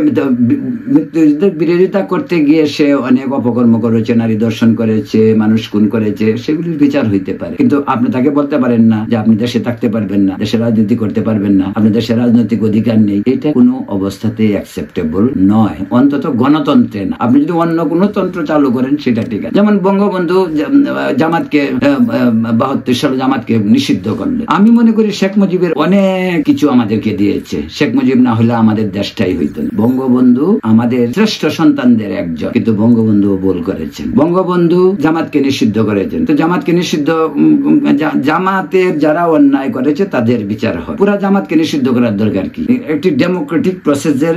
মুক্তিযুদ্ধের বিরোধিতা করতে গিয়ে সে অনেক অপকর্ম করেছে, নারী দর্শন করেছে, মানুষ খুন করেছে, সেগুলির বিচার হইতে পারে। কিন্তু আপনি তাকে বলতে পারেন না যে আপনি দেশে থাকতে পারবেন না, দেশে রাজনীতি করতে পারবেন না, আপনি দেশের রাজনৈতিক অধিকার নেই। এটা কোনো অবস্থাতেই অ্যাকসেপ্টেবল নয়, অন্তত গণতন্ত্রে না। আপনি যদি অন্য কোনো তন্ত্র চালু করেন সেটা ঠিক আছে। যেমন বঙ্গবন্ধু জামাতকে 72 সালে জামাতকে নিষিদ্ধ করলেন। আমি মনে করি শেখ মুজিবের অনেক কিছু আমাদেরকে দিয়েছে। শেখ মুজিব না হলে আমাদের দেশটাই হইতো না। বঙ্গবন্ধু আমাদের শ্রেষ্ঠ সন্তানদের একজন, কিন্তু বঙ্গবন্ধু ভুল করেছেন। বঙ্গবন্ধু জামাতকে নিষিদ্ধ করেছেন। তো জামাতকে নিষিদ্ধ, জামাতের যারা অন্যায় করেছে তাদের বিচার হয়। পুরা জামাতকে নিষিদ্ধ করার দরকার কি? একটি ডেমোক্রেটিক প্রসেসের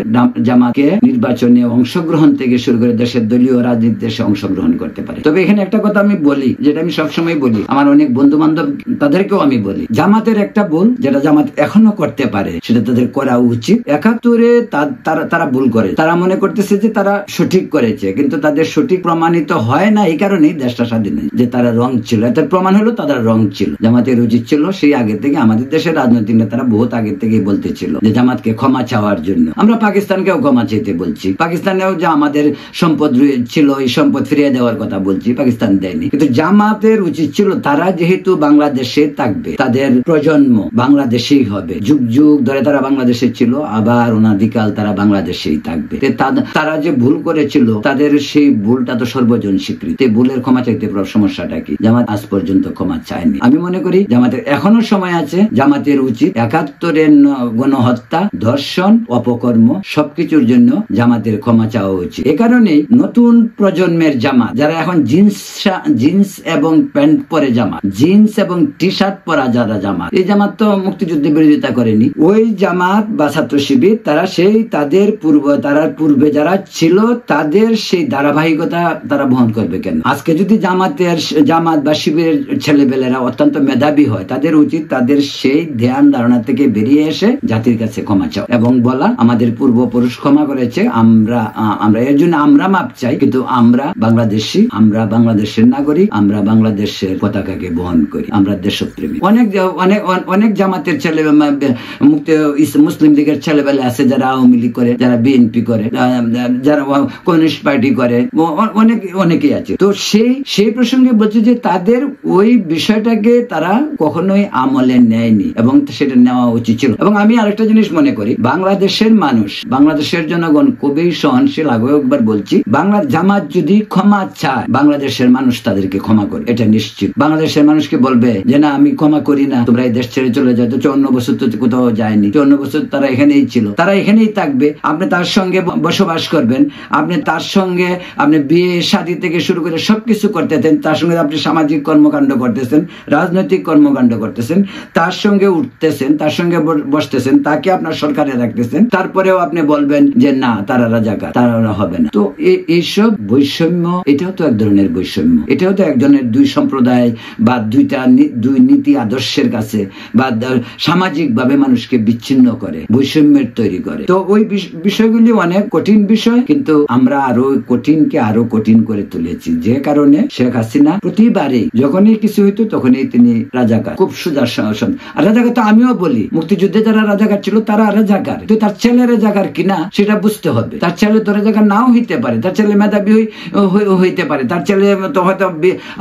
জামাতকে নির্বাচনে অংশগ্রহণ থেকে শুরু করে দেশের দলীয় রাজনীতিতে অংশগ্রহণ করতে পারে। তবে এখানে একটা কথা আমি বলি, যেটা আমি সবসময় বলি, আমার অনেক বন্ধু বান্ধব তাদেরকেও আমি বলি, জামাতের একটা ভুল যেটা জামাত এখনো করতে পারে সেটা তাদের করা উচিত। 71-এ তারা ভুল করে, তারা মনে করতেছে যে তারা সঠিক করেছে, কিন্তু তাদের সঠিক প্রমাণিত হয় না। এই কারণেই দেশটা স্বাধীন হয় যে তারা রং ছিল। এটার প্রমাণ হলো তাদের রং ছিল। জামাতের উচিত ছিল সেই আগে থেকে, আমাদের দেশের রাজনৈতিক নেতারা বহুত আগে থেকেই বলতেছিল যে জামাতকে ক্ষমা চাওয়ার জন্য। আমরা পাকিস্তানকেও ক্ষমা চাইতে বলছি, পাকিস্তানেও যে আমাদের সম্পদ ছিল এই সম্পদ ফিরিয়ে দেওয়ার কথা বলছি, পাকিস্তান দেয়নি। কিন্তু জামাতের উচিত ছিল, তারা যেহেতু বাংলাদেশে থাকবে, তাদের প্রজন্ম বাংলাদেশেই হবে, যুগ যুগ ধরে তারা বাংলাদেশে ছিল, আবার অনাদিকাল তারা বাংলাদেশেই থাকবে। তারা যে ভুল করেছিল তাদের সেই ভুলটা তো সর্বজন স্বীকৃতি। ভুলের ক্ষমা চাইতে সমস্যাটা কি? জামাত আজ পর্যন্ত ক্ষমা চায়নি। আমি মনে করি জামাতের এখনো সময় আছে। জামাতের উচিত 71-এর গণহত্যা, ধর্ষণ, অপকর্ম সবকিছুর জন্য জামাতের ক্ষমা চাওয়া উচিত। এ কারণেই নতুন প্রজন্মের জামাত, যারা এখন জিন্স এবং প্যান্ট পরে জামাত, জিন্স এবং টি শার্ট পরা যারা জামাত, এই জামাত তো মুক্তিযুদ্ধের বিরোধিতা করেনি। ওই জামাত বা ছাত্র শিবির তারা তাদের পূর্বে যারা ছিল তাদের সেই ধারাবাহিকতা তারা বহন করবে কেন? আজকে যদি জামাত বা শিবিরের ছেলেবেলেরা অত্যন্ত মেধাবী হয়, তাদের উচিত তাদের সেই ধ্যান ধারণা থেকে বেরিয়ে এসে জাতির কাছে ক্ষমা চাও এবং বলা আমাদের পূর্বপুরুষ ক্ষমা করেছে, আমরা এর জন্য আমরা মাপ চাই, কিন্তু আমরা বাংলাদেশী, আমরা বাংলাদেশের নাগরিক, আমরা বাংলাদেশের পতাকাকে বহন করি, আমরা দেশপ্রেমী। অনেক জামাতের ছেলে, মুসলিম লীগের ছেলেবেলা আছে যারা আওয়ামী লীগ করে, যারা বিএনপি করে, যারা কমিউনিস্ট পার্টি করে, অনেকেই আছে। তো সেই প্রসঙ্গে বলছে যে তাদের ওই বিষয়টাকে তারা কখনোই আমলে নেয়নি এবং সেটা নেওয়া উচিত ছিল। এবং আমি আরেকটা জিনিস মনে করি, বাংলাদেশের মানুষ, বাংলাদেশের জনগণ খুবই সহনশীল। আগেও একবার বলছি, জামাত যদি ক্ষমা চায়, বাংলাদেশের মানুষ তাদেরকে ক্ষমা করে, এটা নিশ্চিত। বাংলাদেশের মানুষকে বলবে যে না, আমি ক্ষমা করি না, তোমরা এই দেশ ছেড়ে চলে যাও। তো 54 বছর তো কোথাও যায়নি, 54 বছর তারা এখানেই ছিল, তারা এখানেই থাকবে। আপনি তার সঙ্গে বসবাস করবেন, আপনি তার সঙ্গে আপনি বিয়ে শাদী থেকে শুরু করে সবকিছু করতেছেন, তার সঙ্গে আপনি সামাজিক কর্মকাণ্ড করতেছেন, রাজনৈতিক কর্মকাণ্ড করতেছেন, তার সঙ্গে উঠতেছেন, তার সঙ্গে বসতেছেন, তাকে আপনার সরকারে রাখতেছেন। তারপরেও আপনি বলবেন যে না, তারা রাজাকার, তারা হবে না। তো এইসব বৈষম্য, এটাও তো এক ধরনের বৈষম্য। এটাও তো একজনের দুই সম্প্রদায় বা দুই নীতি আদর্শের কাছে বা সামাজিক ভাবে মানুষকে বিচ্ছিন্ন করে, বৈষম্যের তৈরি করে। তো ওই বিষয়গুলি অনেক কঠিন বিষয়, কিন্তু আমরা আরো কঠিনকে আরো কঠিন করে তুলেছি। যে কারণে শেখ হাসিনা প্রতিবারই যখনই কিছু হইতো তখনই তিনি রাজাকার, খুব সোজা। আর রাজাকার তো আমিও বলি, মুক্তিযুদ্ধে যারা রাজাকার ছিল তারা রাজাকার, তো তার ছেলে রাজাকার কিনা সেটা বুঝতে হবে। তার ছেলে তো রাজাকার নাও হইতে পারে, তার ছেলে মেধাবী হইতে পারে, তার ছেলে তো হয়তো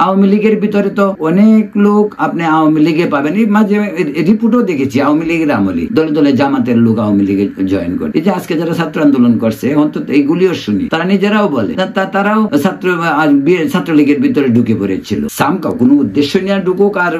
আওয়ামী লীগের ভিতরে তো অনেক লোক আপনি আওয়ামী লীগে পাবেন। মাঝে রিপোর্টও দেখেছি আওয়ামী লীগের আমলি দলে দলে জামাত জামাতের লোক আওয়ামী লীগে জয়েন করে। এই যে আজকে যারা ছাত্র আন্দোলন করছে অন্তত এইগুলিও শুনি, তারা নিজেরাও বলে তারাও ছাত্রলীগের ভিতরে ঢুকে পড়েছিল। সামকা কোনো উদ্দেশ্য নিয়ে ঢুকুক আর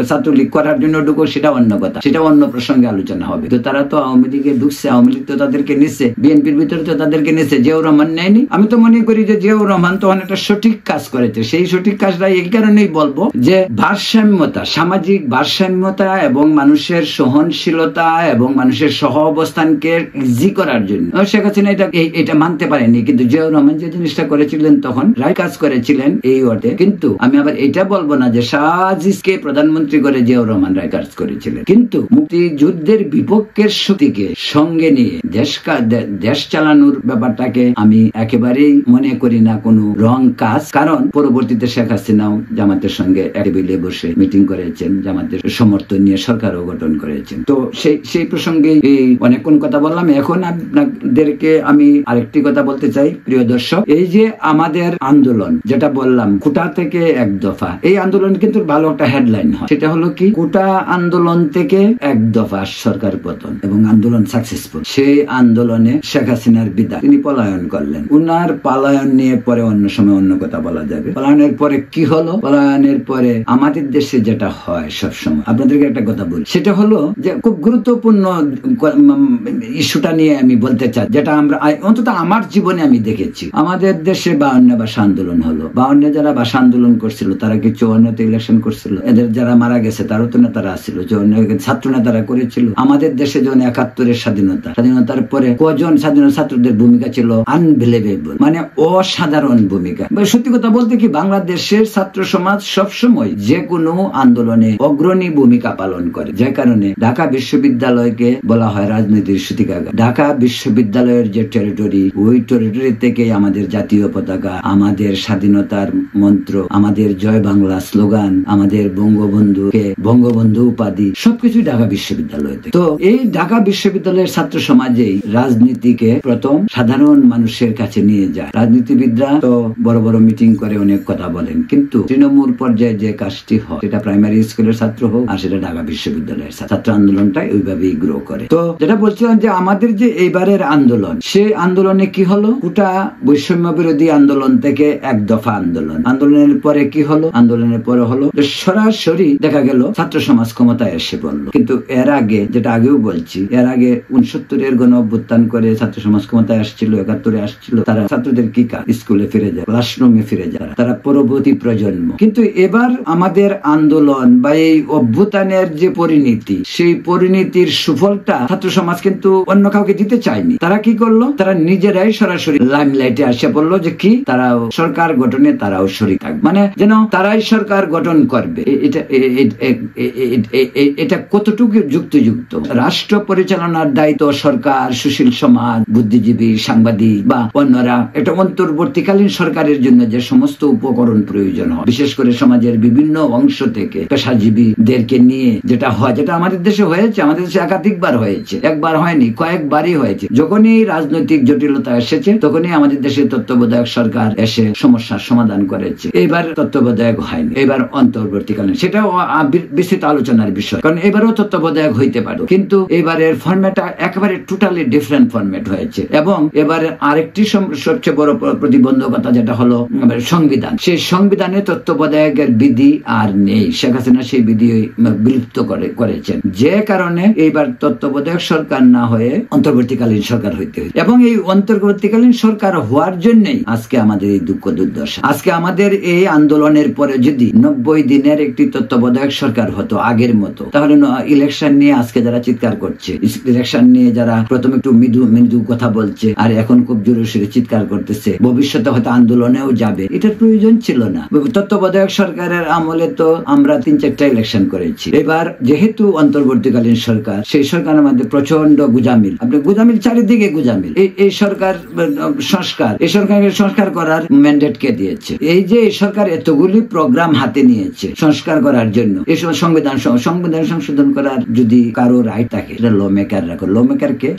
ছাত্রলীগ করার জন্য ঢুকুক সেটা অন্য কথা, সেটা অন্য প্রসঙ্গে আলোচনা হবে। তো তারা তো আওয়ামী লীগে ঢুকছে, আওয়ামী লীগ তো তাদেরকে নিচ্ছে, বিএনপির ভিতরে তো তাদেরকে নিচ্ছে, জিয়াউর রহমান নেয়নি। আমি তো মনে করি যে জিয়াউর রহমান তো অনেকটা সঠিক কাজ করেছে। সেই সঠিক কাজটা এই কারণেই বলবো যে ভারসাম্যতা, সামাজিক ভারসাম্যতা এবং মানুষের সহনশীলতা এবং মানুষের সহ অবস্থানকে ইজি করার জন্য শেখ হাসিনা এটা মানতে পারেনি, কিন্তু জিয়াউর রহমান যে জিনিসটা করেছিলেন তখন রায় কাজ করেছিলেন এই অর্থে। কিন্তু আমি আবার এটা বলবো না যে শাহ আজিজকে প্রধানমন্ত্রী করে জিয়াউর রহমান রায় কাজ করেছিলেন, কিন্তু মুক্তিযুদ্ধের বিপক্ষের শক্তিকে সঙ্গে নিয়ে দেশ চালানোর ব্যাপারটাকে আমি একেবারেই মনে করি না কোনো রং কাজ। কারণ পরবর্তীতে শেখ হাসিনাও জামাতের সঙ্গে এক টেবিলে বসে মিটিং করেছেন, জামাতের সমর্থন নিয়ে সরকারও গঠন করেছেন। তো সেই প্রসঙ্গে অনেকক্ষণ কথা বললাম। এখন আপনাদেরকে আমি আরেকটি কথা বলতে চাই, প্রিয় দর্শক। এই যে আমাদের আন্দোলন যেটা বললাম কোটা থেকে এক দফা, এই আন্দোলন কিন্তু ভালো একটা হেডলাইন হয়, সেটা হলো কি কোটা আন্দোলন থেকে এক দফা সরকার পতন এবং আন্দোলন সাকসেসফুল। সেই আন্দোলনে শেখ হাসিনার বিদায়, তিনি পলায়ন করলেন। উনার পলায়ন নিয়ে পরে অন্য সময় অন্য কথা বলা যাবে। পলায়নের পরে কি হলো? পলায়নের পরে আমাদের দেশে যেটা হয় সবসময়, আপনাদেরকে একটা কথা বলি, সেটা হলো যে খুব গুরুত্বপূর্ণ ইস্যুটা নিয়ে আমি বলতে চাই, যেটা আমরা অন্তত আমার জীবনে আমি দেখেছি। আমাদের দেশে 52 ভাষা আন্দোলন হলো। 52 যারা ভাষা আন্দোলন করছিল তারা কি 54তে ইলেকশন করছিল? এদের যারা মারা গেছে তারও তো নেতারা আসছিল, ছাত্র নেতারা করেছিল। আমাদের দেশে যখন 71-এর স্বাধীনতার পরে কজন স্বাধীন ছাত্রদের ভূমিকা ছিল আনবিলিভেবল, মানে অসাধারণ ভূমিকা। সত্যি কথা বলতে কি বাংলাদেশের ছাত্র সমাজ সবসময় যে কোনো আন্দোলনে অগ্রণী ভূমিকা পালন করে, যে কারণে ঢাকা বিশ্ববিদ্যালয়কে বলা হয় রাজনীতির সূতিকাগার। ঢাকা বিশ্ববিদ্যালয়ের যে টেরিটরি, ওই টেরিটরি থেকে আমাদের জাতীয় পতাকা, আমাদের স্বাধীনতার মন্ত্র, আমাদের জয় বাংলা স্লোগান, আমাদের বঙ্গবন্ধু উপাধি সবকিছু ঢাকা বিশ্ববিদ্যালয় থেকে। তো এই ঢাকা বিশ্ববিদ্যালয়ের ছাত্র সমাজেই রাজনীতিকে প্রথম সাধারণ মানুষের কাছে নিয়ে যায়। রাজনীতিবিদরা তো বড় বড় মিটিং করে অনেক কথা বলেন, কিন্তু তৃণমূল পর্যায়ে যে কাজটি হয় সেটা প্রাইমারি স্কুলের ছাত্র হোক আর সেটা ঢাকা বিশ্ববিদ্যালয়ের ছাত্র আন্দোলনটা ওইভাবেই গ্রো করে। তো যেটা বলছিলাম যে আমাদের যে এইবারের আন্দোলন, সেই আন্দোলনে কি হলো? কোটা বৈষম্য বিরোধী আন্দোলন থেকে এক দফা আন্দোলনের পরে কি হলো? আন্দোলনের পরে হলো সরাসরি দেখা গেল ছাত্র সমাজ ক্ষমতায় এসে পড়লো। কিন্তু এর আগে, যেটা আগেও বলছি, এর আগে 69-এর গণ অভ্যুত্থান করে ছাত্র সমাজ ক্ষমতায় আসছিল, 71-এ আসছিল, তারা ছাত্রদের কি কাজ? স্কুলে ফিরে যায়, ক্লাসরুমে ফিরে যায়, তারা পরবর্তী প্রজন্ম। কিন্তু এবার আমাদের আন্দোলন বা এই অভ্যুত্থানের যে পরিণতি, সেই পরিণতির সুফলটা ছাত্র সমাজ কিন্তু অন্য কাউকে দিতে চায়নি। তারা কি করলো? তারা নিজেরাই সরাসরি লাইমলাইটে আসে পড়লো যে কি তারা সরকার গঠনে তারাও শরীক থাকবে, মানে যেন তারাই সরকার গঠন করবে। এটা কতটুকু যুক্তিযুক্ত? রাষ্ট্র পরিচালনার দায়িত্ব সরকার, সুশীল সমাজ, বুদ্ধিজীবী, সাংবাদিক বা অন্যরা, এটা অন্তর্বর্তীকালীন সরকারের জন্য যে সমস্ত উপকরণ প্রয়োজন হয়, বিশেষ করে সমাজের বিভিন্ন অংশ থেকে পেশাজীবীদেরকে নিয়ে যেটা হয়, যেটা আমাদের দেশে হয়েছে, আমাদের দেশে একাধিকবার হয়েছে, একবার হয়নি, কয়েকবারই হয়েছে। যখনই রাজনৈতিক জটিলতা এসেছে তখনই আমাদের দেশে তত্ত্বাবধায়ক সরকার এসে সমস্যার সমাধান করেছে। এবার তত্ত্বাবধায়ক হয়নি, এবার অন্তর্বর্তীকালীন, সেটাও বিস্তৃত আলোচনার বিষয়, কারণ এবারও তত্ত্বাবধায়ক হইতে পারে, কিন্তু এবারের ফরম্যাটটা একেবারে টোটালি ডিফারেন্ট ফরম্যাট হয়েছে। এবং এবারে আরেকটি সবচেয়ে বড় প্রতিবন্ধকতা যেটা হলো সংবিধান, সেই সংবিধানে তত্ত্বাবধায়কের বিধি আর নেই। শেখ হাসিনা সেই বিধি বিলুপ্ত করেছেন, যে কারণে এইবার তত্ত্বাবধায়ক সরকার না হয়ে অন্তর্বর্তীকালীন সরকার হইতে হয়েছে। এবং এই অন্তর্বর্তীকালীন সরকার হওয়ার জন্যই আজকে আমাদের এই দুঃখ দুর্দশা। আজকে আমাদের এই আন্দোলনের পরে যদি 90 দিনের একটি তত্ত্বাবধায়ক সরকার হতো আগের মতো, তাহলে ইলেকশন নিয়ে আজকে যারা চিৎকার করছে, ইলেকশন নিয়ে যারা প্রথমে একটু মৃদু কথা বলছে আর এখন খুব জোরে সোরে চিৎকার করতেছে, ভবিষ্যতে হয়তো আন্দোলনেও যাবে, এটার প্রয়োজন ছিল না। তত্ত্বাবধায়ক সরকারের আমলে তো আমরা 3-4টা ইলেকশন করেছি। এবার যেহেতু অন্তর্বর্তীকালীন সরকার, সেই সরকারের মধ্যে প্রচন্ড গুজামিল, আপনি গুজামিল, চারিদিকে গুজামিল। এই সরকার সংস্কার, এই সরকারকে সংস্কার করার ম্যান্ডেট কে দিয়েছে? এই যে এই সরকার এতগুলি প্রোগ্রাম হাতে নিয়েছে সংস্কার করার জন্য, এই সময় সংবিধান সংশোধন করার যদি কারো রাইট থাকে, এটা ল মেকাররা করে। ল মেকারকে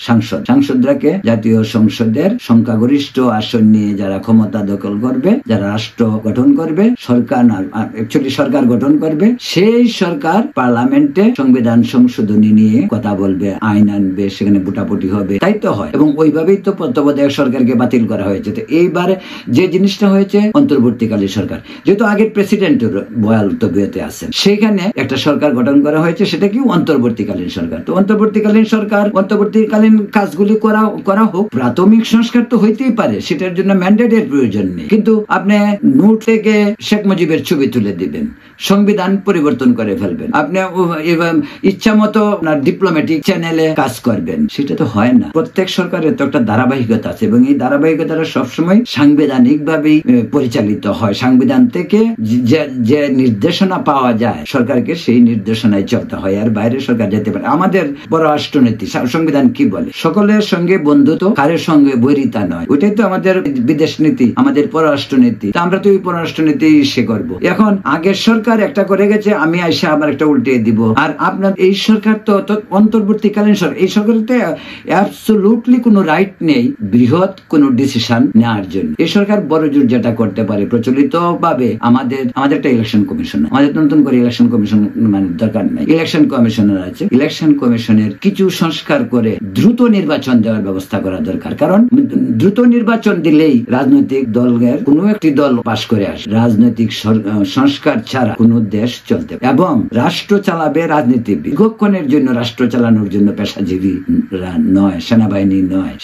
সাংসদরাকে জাতীয় সংসদের সংখ্যাগরিষ্ঠ আসন নিয়ে যারা ক্ষমতা দখল করবে, যারা রাষ্ট্র গঠন করবে, সরকার গঠন করবে, সেই সরকার পার্লামেন্টে সংবিধান সংশোধনী নিয়ে কথা বলবে। বলবে, আইন আনবে, সেখানে বুটাপুটি হবে, তাই তো হয়। এবং ওইভাবেই তো তত্ত্বাবধায়ক সরকারকে বাতিল করা হয়েছে। তো এইবারে যে জিনিসটা হয়েছে, অন্তর্বর্তীকালীন সরকার, যেহেতু আগের প্রেসিডেন্টের বয়াল তবিয়তে আছেন, সেইখানে একটা সরকার গঠন করা হয়েছে, সেটা কি অন্তর্বর্তীকালীন সরকার। তো অন্তর্বর্তীকালীন সরকার, অন্তর্বর্তীকালীন কাজগুলি করা হোক। প্রাথমিক সংস্কার তো হইতেই পারে, সেটার জন্য ম্যান্ডেটের প্রয়োজন নেই, কিন্তু আপনি নোট থেকে শেখ মুজিবের ছবি তুলে দিবেন, সংবিধান পরিবর্তন করে ফেলবেন, আপনি ইচ্ছা মতো ডিপ্লোম্যাটিক চ্যানেলে কাজ করবেন, সেটা তো হয় না। প্রত্যেক সরকারের তো একটা ধারাবাহিকতা আছে, এবং এই ধারাবাহিকতাটা সবসময় সাংবিধানিক ভাবেই পরিচালিত হয়। সংবিধান থেকে যে নির্দেশনা পাওয়া যায়, সরকারকে সেই নির্দেশনায় চলতে হয়, আর বাইরে সরকার যেতে পারে। আমাদের পররাষ্ট্রনীতি, সংবিধান কি বলে? সকলের সঙ্গে বন্ধুত্ব, কারোর সঙ্গে বৈরিতা নয়। ওইটাই তো আমাদের বিদেশ নীতি, আমাদের পররাষ্ট্রনীতি। আমরা তো এই পররাষ্ট্রনীতি সে করবো। এখন আগের সরকার একটা করে গেছে, আমি আইসা আবার একটা উল্টে দিব। আর আপনার এই সরকার তো অন্তর্বর্তীকালীন সরকার, এই সরকারতে অ্যাবসলিউটলি কোনো রাইট নেই বৃহৎ কোনো ডিসিশন নেওয়ার জন্য। এই সরকার বড় জোর যেটা করতে পারে, প্রচলিত ভাবে আমাদের একটা ইলেকশন কমিশন, আমাদের নতুন করে ইলেকশন কমিশন মানে দরকার নাই। ইলেকশন কমিশনার আছে, ইলেকশন কমিশনের কিছু সংস্কার করে দ্রুত নির্বাচন দেওয়ার ব্যবস্থা করা দরকার। কারণ দ্রুত নির্বাচন দিলেই রাজনৈতিক দলের কোনো একটি দল পাশ করে আসে। রাজনৈতিক সংস্কার ছাড়া কোন দেশ চলতে, এবং রাষ্ট্র চালাবে রাজনীতিবিদ। দীর্ঘক্ষণের জন্য রাষ্ট্র চালানোর জন্য পেশাজীবী নয়, সেনাবাহিনী নয়,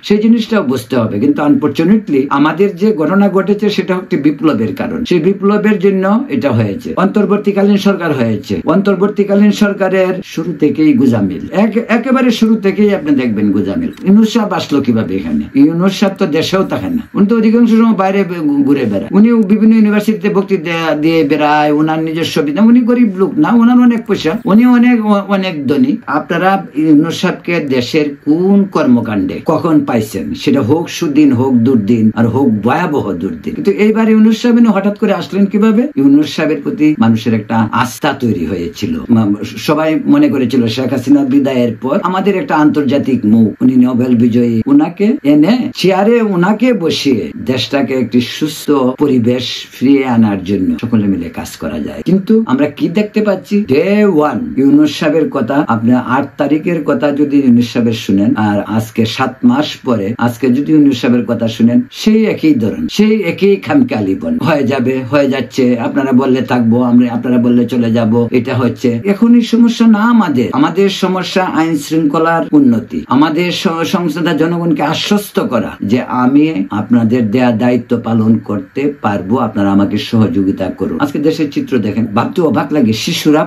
সেই জিনিসটাও বুঝতে হবে। কিন্তু আনফরচুনেটলি আমাদের যে ঘটনা ঘটেছে, সেটা একটি বিপ্লবের কারণ। সেই বিপ্লবের জন্য এটা হয়েছে। অন্তর্বর্তীকালীন সরকার হয়েছে, অন্তর্বর্তীকালীন সরকারের শুরু থেকেই গুজামিল, একেবারে শুরু থেকেই আপনি দেখবেন গুজামিল। ইউনূস সাহেব আসলো কিভাবে এখানে? ইউনূস সাহেব তো দেশেও থাকে না, উনি তো অধিকাংশ সময় বাইরে ঘুরে বেড়ায়। উনি বিভিন্ন ইউনিভার্সিটিতে বক্তৃতা দিয়ে বেড়ায়, ওনার নিজস্ব বিদ্যা। উনি গরিব লোক না, ওনার অনেক পয়সা, উনি অনেক ধনী। আপনারা ইউনূস সাহেবকে দেশের কোন কর্মকাণ্ডে কখন পাইছেন? সেটা হোক সুদিন, হোক দুর্দিন, আর হোক ভয়াবহ দুর্দিন। কিন্তু এইবার ইউনূস সাহেব হঠাৎ করে আসলেন কিভাবে? ইউনূস সাহেবের প্রতি মানুষের একটা আস্থা তৈরি হয়েছিল। সবাই মনে করেছিল শেখ হাসিনা বিদায়ের পর আমাদের একটা আন্তর্জাতিক মুখ, উনি নোবেল বিজয়ী, উনাকে এনে চেয়ারে উনাকে বসিয়ে দেশটাকে একটি সুস্থ পরিবেশ ফিরিয়ে আনার জন্য সকলে মিলে কাজ করা যায়। কিন্তু আমরা কি দেখতে পাচ্ছি? ডে ওয়ান ইউনূস সাহেবের কথা, আপনি 8 তারিখের কথা যদি ইউনূস সাহেবের শুনেন, আর আজকে 7 মাস পরে আজকে যদি ইউনূস সাহেবের কথা শুনেন, সেই একই ধরন, সেই একই খামখেয়ালিপন হয়ে যাচ্ছে। আপনারা বললে থাকবো, আপনারা বললে চলে যাব, এটা হচ্ছে। এখনই সমস্যা না আমাদের সমস্যা আইন শৃঙ্খলার উন্নতি, আমাদের সংসদ জনগণকে আশ্বস্ত করা যে আমি আপনাদের দেয়া দায়িত্ব পালন করতে পারবো, আপনারা আমাকে সহযোগিতা করুন। আজকে দেশের চিত্র দেখেন, ভাবতে অবাক লাগে। শিশুরা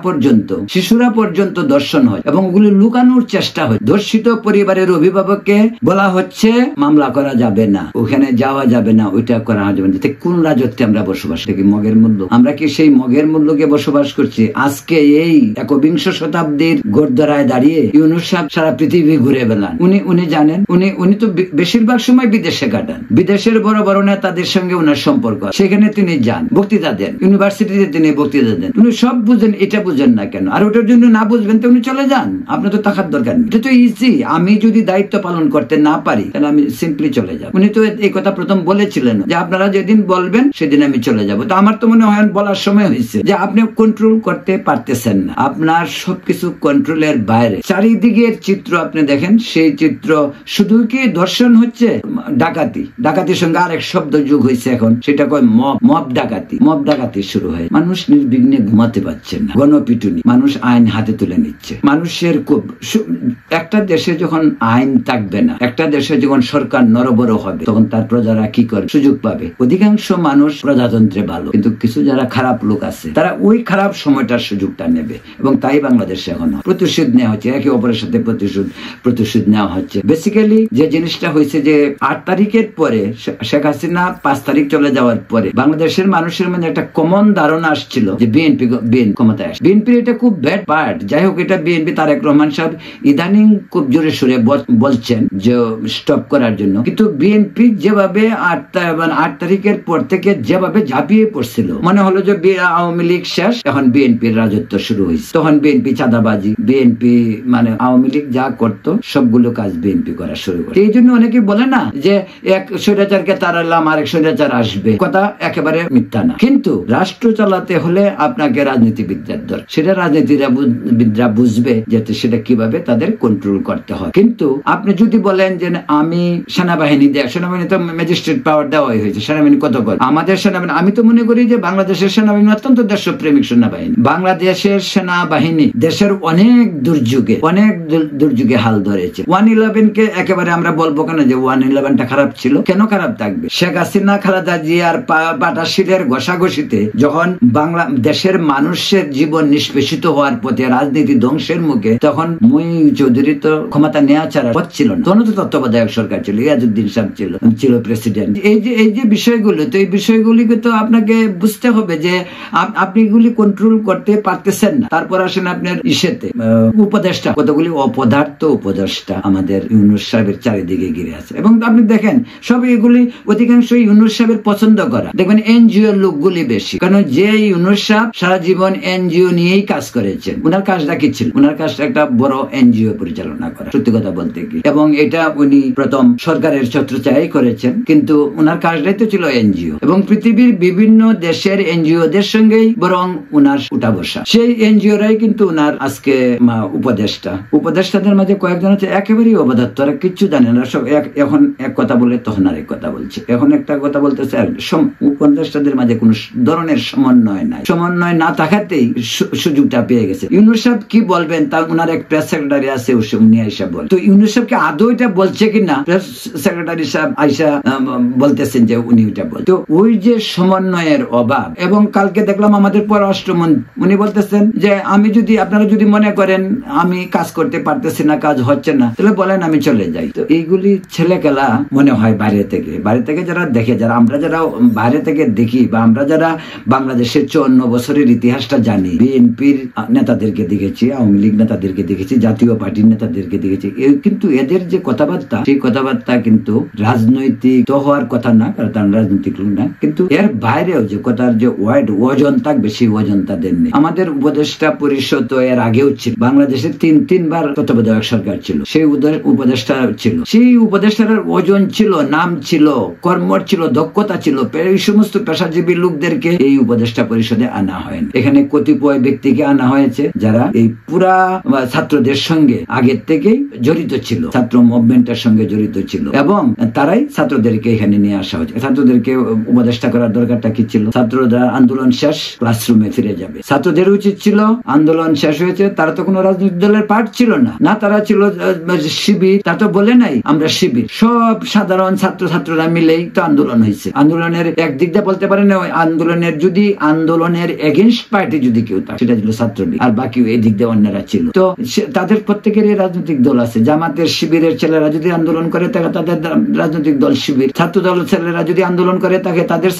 পর্যন্ত দর্শন হয়, এবং ওগুলি লুকানোর চেষ্টা হয়। ধর্ষিত পরিবারের অভিভাবককে বলা হচ্ছে মামলা করা যাবে না, ওখানে যাওয়া যাবে না, ওইটা করা যাবে না। কোন রাজত্বে আমরা বসবাস করি? মগের মূল্য, আমরা কি সেই মগের মূল্যকে বসবাস করছি? আজকে এই 21 শতাব্দীর গোড়দরায় দাঁড়িয়ে ইউনূস সাহেব সারা পৃথিবী ঘুরে বেড়ান। উনি জানেন, উনি তো বেশিরভাগ সময় বিদেশে কাটান। বিদেশের বড় বড় নেতাদের সঙ্গে উনার সম্পর্ক, সেখানে তিনি যান, বক্তৃতা দেন, ইউনিভার্সিটিতে তিনি বক্তৃতা দেন। উনি সব বুঝেন, এটা বুঝেন না কেন? আর ওটার জন্য না বুঝবেন তো উনি চলে যান, আপনার তো টাকার দরকার নেই। এটা তো ইজি। আমি যদি দায়িত্ব পালন করতে না পারি, তাহলে আমি সিম্পলি চলে যাব। উনি তো এই কথা প্রথম বলেছিলেন যে আপনারা যেদিন বলবেন সেদিন আমি চলে যাব। তো আমার তো মনে হয় বলার সময় হয়েছে যে আপনি কন্ট্রোল করতে পারতেছেন না, আপনার সবকিছু কন্ট্রোলের বাইরে। চারিদিকের চিত্র আপনি দেখেন, সেই চিত্র শুধু কি দর্শন হচ্ছে, ডাকাতির সঙ্গে আরেক শব্দ যোগ হয়েছে এখন, সেটা কয় মব ডাকাতি শুরু হয়। মানুষ নির্বিঘ্নে ঘুমাতে পারছেন না, গণপিটুনি, মানুষ আইন হাতে তুলে নিচ্ছে। মানুষের খুব একটা দেশে যখন আইন থাকবে না, একটা দেশে যখন সরকার নরবর হবে, তখন তার প্রজারা কি করে? সুযোগ পাবে। অধিকাংশ মানুষ প্রজাতন্ত্রে ভালো, কিন্তু কিছু যারা খারাপ লোক আছে, তারা ওই খারাপ সময়টার সুযোগটা নেবে। এবং তাই বাংলাদেশে এখন প্রতিশোধ নেওয়া হচ্ছে, একে অপরের সাথে প্রতিশোধ নেওয়া হচ্ছে। বেসিক্যালি যে জিনিসটা হয়েছে যে 8 তারিখের পরে, শেখ হাসিনা 5 তারিখ চলে যাওয়ার পরে বাংলাদেশের মানুষের মধ্যে একটা কমন ধারণা আসছিল যে বিএনপি ক্ষমতায় আসে। বিএনপির এটা খুব ব্যাড পার্ট। যাই হোক, এটা বিএনপি তারেক রহমান সাহেব ইদানিং খুব জোরে সোরে বলছেন যে স্টপ করার জন্য, কিন্তু বিএনপি যেভাবে 8 তারিখের পর থেকে যেভাবে ঝাঁপিয়ে পড়ছিল, মনে হলো যে আওয়ামী লীগ শেষ, এখন বিএনপির রাজত্ব শুরু হয়েছে। তখন বিএনপি চাঁদাবাজি, বিএনপি মানে আওয়ামী লীগ যা করতো সবগুলো কাজ বিএনপি করা শুরু করে। এই জন্য অনেকে বলে না যে এক স্বৈরাচারকে তাড়ালাম, আরেক স্বৈরাচার আসবে, কথা একেবারে মিথ্যা না। কিন্তু রাষ্ট্র চালাতে হতে হলে আপনাকে রাজনীতিবিদদের দরকার। সেটা রাজনীতিবিদরা বুঝবে যে সেটা কিভাবে তাদের কন্ট্রোল করতে হয়। কিন্তু আপনি যদি বলেন যে আমি সেনাবাহিনী তো ম্যাজিস্ট্রেট পাওয়ার দেওয়াই হয়েছে, সেনাবাহিনী কত করে আমাদের সেনাবাহিনী, আমি তো মনে করি যে বাংলাদেশের সেনাবাহিনী অত্যন্ত দেশপ্রেমিক সেনাবাহিনী। বাংলাদেশের সেনাবাহিনী দেশের অনেক দুর্যোগে হাল ধরেছে। 111 একেবারে আমরা বলবো কেন যে 111টা খারাপ ছিল? কেন খারাপ থাকবে? শেখ হাসিনা খালেদা জিয়ার পাটাশিলের ঘষাঘষিতে যখন দেশের মানুষের জীবন নিষ্পেষিত হওয়ার পথে, রাজনীতি ধ্বংসের মুখে, তখন মুঈন চৌধুরী তো ক্ষমতা নেওয়া ছাড়া হচ্ছিল না। তখন তো তত্ত্বাবধায়ক সরকার ছিল, ইয়াজউদ্দিন সাহেব ছিল প্রেসিডেন্ট। এই যে বিষয়গুলো, তো এই বিষয়গুলিকে তো আপনাকে বুঝতে হবে যে আপনি এগুলি কন্ট্রোল করতে পারতেছেন না। তারপর আসেন আপনার ইসেতে উপদেষ্টা, কতগুলি অপদার্থ উপদেষ্টা আমাদের ইউনূস সাহেবের চারিদিকে ঘিরে আছে। এবং আপনি দেখেন সব এগুলি অধিকাংশ ইউনূস সাহেবের পছন্দ করা। দেখবেন এনজিও লোকগুলি বেশি, কারণ যে ইউনূস সাহেব সারা জীবন এনজিও নিয়েই কাজ করেছেন। উনার কাজটা কি ছিল? উনার কাজটা একটা বড় এনজিও পরিচালনা করা, সত্যি কথা বলতে কি। এবং এটা উনি প্রথম সরকারের ছত্রছায়াই করেছেন, কিন্তু উনার কাজটাই তো ছিল এনজিও। এবং পৃথিবীর বিভিন্ন দেশের এনজিওদের সঙ্গেই বরং উনার উঠা বসা। সেই এনজিওরাই কিন্তু উনার আজকে উপদেষ্টাদের মাঝে কয়েকজন আছে একেবারেই অবদার্থ, ওরা কিচ্ছু জানে না। সব এখন এক কথা বলে তখন আরেক কথা বলছে, এখন একটা কথা বলতেছে। উপদেষ্টাদের মাঝে কোন ধরনের সমন্বয় না থাকাতেই সুযোগটা পেয়ে গেছে। ইউনূস সাহেব কি বলবেন তা উনার এক প্রেস সেক্রেটারি আছে, উনি আইসা বল। তো ইউনূস সাহেবকে আদৌ এটা বলছে কিনা, প্রেস সেক্রেটারি সাহেব আইসা বলতেছেন যে উনি ওইটা বল। তো ওই যে সমন্বয়ের অভাব। এবং কালকে দেখলাম আমাদের পররাষ্ট্রমন্ত্রী, উনি বলতেছেন যে আপনারা যদি মনে করেন আমি কাজ করতে পারতেছি না, কাজ হচ্ছে না, তাহলে বলেন আমি চলে যাই। তো এইগুলি ছেলেখেলা মনে হয় বাইরে থেকে যারা দেখে, আমরা যারা বাইরে থেকে দেখি, বা আমরা যারা বাংলাদেশের 54 বছরের ইতিহাসটা জানি, বিএনপির নেতাদেরকে দেখেছি, আওয়ামী লীগ নেতাদেরকে দেখেছি, জাতীয় পার্টির নেতাদেরকে দেখেছি, কিন্তু এদের যে কথাবার্তা, সেই কথাবার্তা কিন্তু রাজনৈতিক তো হওয়ার কথা না, কারণ তারা রাজনৈতিক লোক না, কিন্তু এর বাইরেও যে কথার যে ওজন থাকবে, সেই ওজন তাদের নেই। আমাদের উপদেষ্টা পরিষদ তো এর আগেও ছিল, বাংলাদেশের তিনবার তত্ত্বাবধায়ক সরকার ছিল, সেই উপদেষ্টা ছিল, সেই উপদেষ্টার ওজন ছিল, নাম ছিল, কর্ম ছিল, দক্ষতা ছিল। এই সমস্ত পেশাজীবী লোকদেরকে এই উপদেষ্টা পরিষদে আনা হয়নি। এখানে কতিপয় ব্যক্তিকে আনা হয়েছে যারা এই পুরা ছাত্রদের সঙ্গে আগের থেকেই জড়িত ছিল, ছাত্র মুভমেন্টের সঙ্গে জড়িত ছিল, এবং তারাই ছাত্রদেরকে এখানে নিয়ে আসা হয়েছে। ছাত্রদেরকে উপদেষ্টা করার দরকারটা কি ছিল? ছাত্ররা আন্দোলন শেষ, ক্লাসরুমে ফিরে যাবে। ছাত্রদের উচিত ছিল আন্দোলন শেষ হয়েছে, তারা তো কোনো রাজনৈতিক দলের পার্ট ছিল না, তারা ছিল শিবির। তা তো বলে নাই আমরা শিবির, সব সাধারণ ছাত্ররা মিলেই তো আন্দোলন হয়েছে। আন্দোলনের একদিক দিয়ে বলতে পারেন, আন্দোলনের এগেনস্ট পার্টি যদি কেউ থাকে সেটা ছিল ছাত্রলীগ, আর বাকি এই দিক দিয়ে অন্যরা ছিল। তো তাদের প্রত্যেকেরই রাজনৈতিক দল আছে। জামাতের শিবিরের ছেলেরা যদি আন্দোলন করে থাকে তাদের রাজনৈতিক দল শিবির, ছাত্র দলের ছেলেরা যদি আন্দোলন করে থাকে তাদের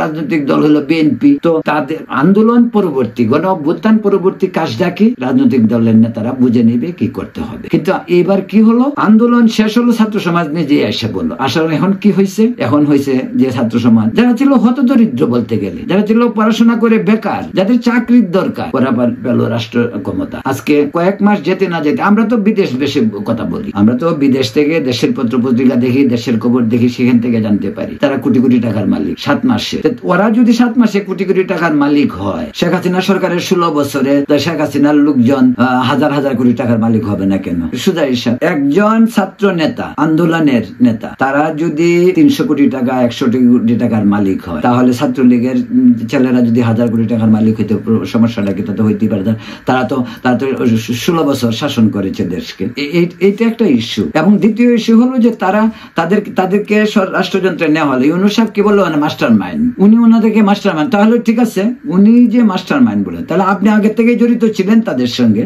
রাজনৈতিক দল হলো বিএনপি। তো তাদের আন্দোলন পরবর্তী, গণ অভ্যুত্থান পরবর্তী কাজটা কি রাজনৈতিক দলের নেতারা বুঝে নেবে কি করতে হবে। কিন্তু এবার কি হলো, আন্দোলন শেষ হলো, ছাত্র সমাজ নিজে এসে বললো। আসলে এখন কি হয়েছে? এখন হয়েছে যে ছাত্র সমাজ যারা ছিল হতদরিদ্র বলতে গেলে, যারা ছিল পড়াশোনা করে বেকার, যাদের চাকরির দরকার, ওরা পেল রাষ্ট্র ক্ষমতা। আজকে কয়েক মাস যেতে না যেতে, আমরা তো বিদেশ বেশি কথা বলি, আমরা তো বিদেশ থেকে দেশের পত্র পত্রিকা দেখি, দেশের খবর দেখি, সেখান থেকে জানতে পারি তারা কোটি কোটি টাকার মালিক 7 মাসে। ওরা যদি 7 মাসে কোটি কোটি টাকার মালিক হয়, শেখ হাসিনা সরকারের 16 বছরে শেখ হাসিনার লোকজন হাজার হাজার কোটি টাকার মালিক হবে না কেন? সুজা হিসাব, একজন ছাত্র নেতা, আন্দোলনের নেতা, তারা যদি 300 কোটি টাকা 100 কোটি টাকার মালিক হয়, তাহলে ছাত্রলীগের ছেলেরা যদি 1000 কোটি টাকার মালিক হইতে সমস্যাটা কি? তাতে হইতে পারে। তারা তো 16 বছর শাসন করেছে দেশকে। এইটা একটা ইস্যু। এবং দ্বিতীয় ইস্যু হলো যে তাদেরকে রাষ্ট্রযন্ত্রে নেওয়া হলো। ইউনূস সাহেব কি বললো? Master mind. উনি ওনাদেরকে মাস্টার মাইন্ড, তাহলে ঠিক আছে, উনি যে মাস্টার মাইন্ড বলে, তাহলে আপনি আগে থেকে জড়িত ছিলেন তাদের সঙ্গে।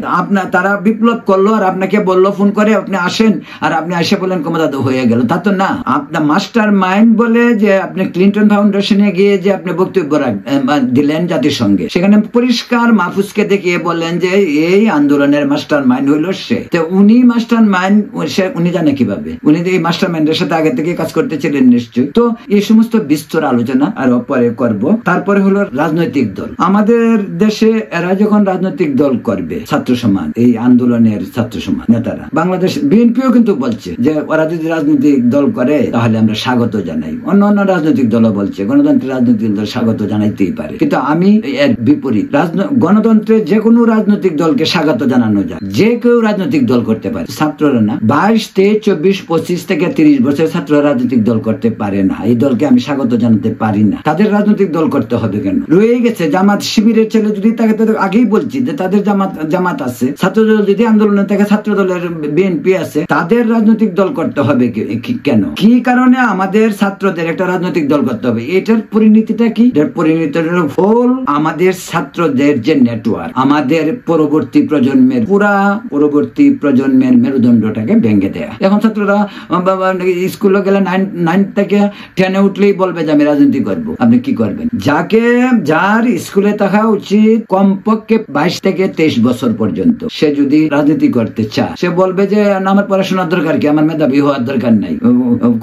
তারা বিপ্লব করলো আর আপনাকে বললো ফোন করে আপনি আসেন, আর আপনি এসে বললেন ক্ষমতা তো হয়ে গেল, তা তো না। আপনার মাস্টার মাইন্ড বলে যে আপনি ক্লিন্টন ফাউন্ডেশনে গিয়ে যে আপনি বক্তব্য দিলেন জাতিসংঘে, সেখানে পরিষ্কার মাহফুজকে দেখিয়ে বললেন যে এই আন্দোলনের মাস্টার মাইন্ড হইল সে। তো উনি মাস্টার মাইন্ড, উনি জানে কিভাবে? উনি এই মাস্টার মাইন্ডের সাথে আগে থেকে কাজ করতেছিলেন নিশ্চয়ই। তো এই সমস্ত বিস্তর আলোচনা আরো পরে করব। তারপরে হলো রাজনৈতিক দল। আমাদের দেশে এরা যখন রাজনৈতিক দল করবে, ছাত্র সমাজ, এই আন্দোলনের ছাত্র সমাজ নেতারা, বাংলাদেশ বিএনপিও কিন্তু বলছে যে ওরা যদি রাজনৈতিক দল করে তাহলে আমরা স্বাগত জানাই। অন্য রাজনৈতিক দলও বলছে, গণতান্ত্রিক রাজনৈতিক দল স্বাগত জানাইতেই পারে। কিন্তু কিন্তু আমি এর বিপরীত। গণতন্ত্রে যে কোনো রাজনৈতিক দলকে স্বাগত জানানো যায়, যে কেউ রাজনৈতিক দল করতে পারে, ছাত্ররা না। 22, 23, 24, 25 থেকে 30 বছর ছাত্র রাজনৈতিক দল করতে পারে না। এই দলকে আমি স্বাগত জানাতে পারি না। তাদের রাজনৈতিক দল করতে হবে কেন? রয়ে গেছে জামাত শিবিরের ছেলে যদি তাকে, আগেই বলছি যে তাদের জামাত আছে, ছাত্রদল যদি আন্দোলনে থাকে, ছাত্র দলের বিএনপি আছে, তাদের রাজনৈতিক দল করতে হবে কেন? কি কারণে আমাদের ছাত্রদের একটা রাজনৈতিক দল করতে হবে? এটার পরিণতিটা কি? এটার পরিণতির ফল আমাদের ছাত্রদের যে নেটওয়ার্ক, আমাদের পরবর্তী প্রজন্মের মেরুদণ্ডটাকে ভেঙে দেয়া। এখন ছাত্ররা স্কুলে গেলে 9 থেকে 10-এ উঠলেই বলবে যে আমি রাজনীতি করব। আপনি কি করবেন? যার স্কুলে থাকা উচিত কমপক্ষে 22 থেকে 23 বছর পর্যন্ত, সে যদি রাজনীতি করতে চায়, সে বলবে যে আমার পড়াশোনার দরকার কি, আমার মেধাবী হওয়ার দরকার নাই,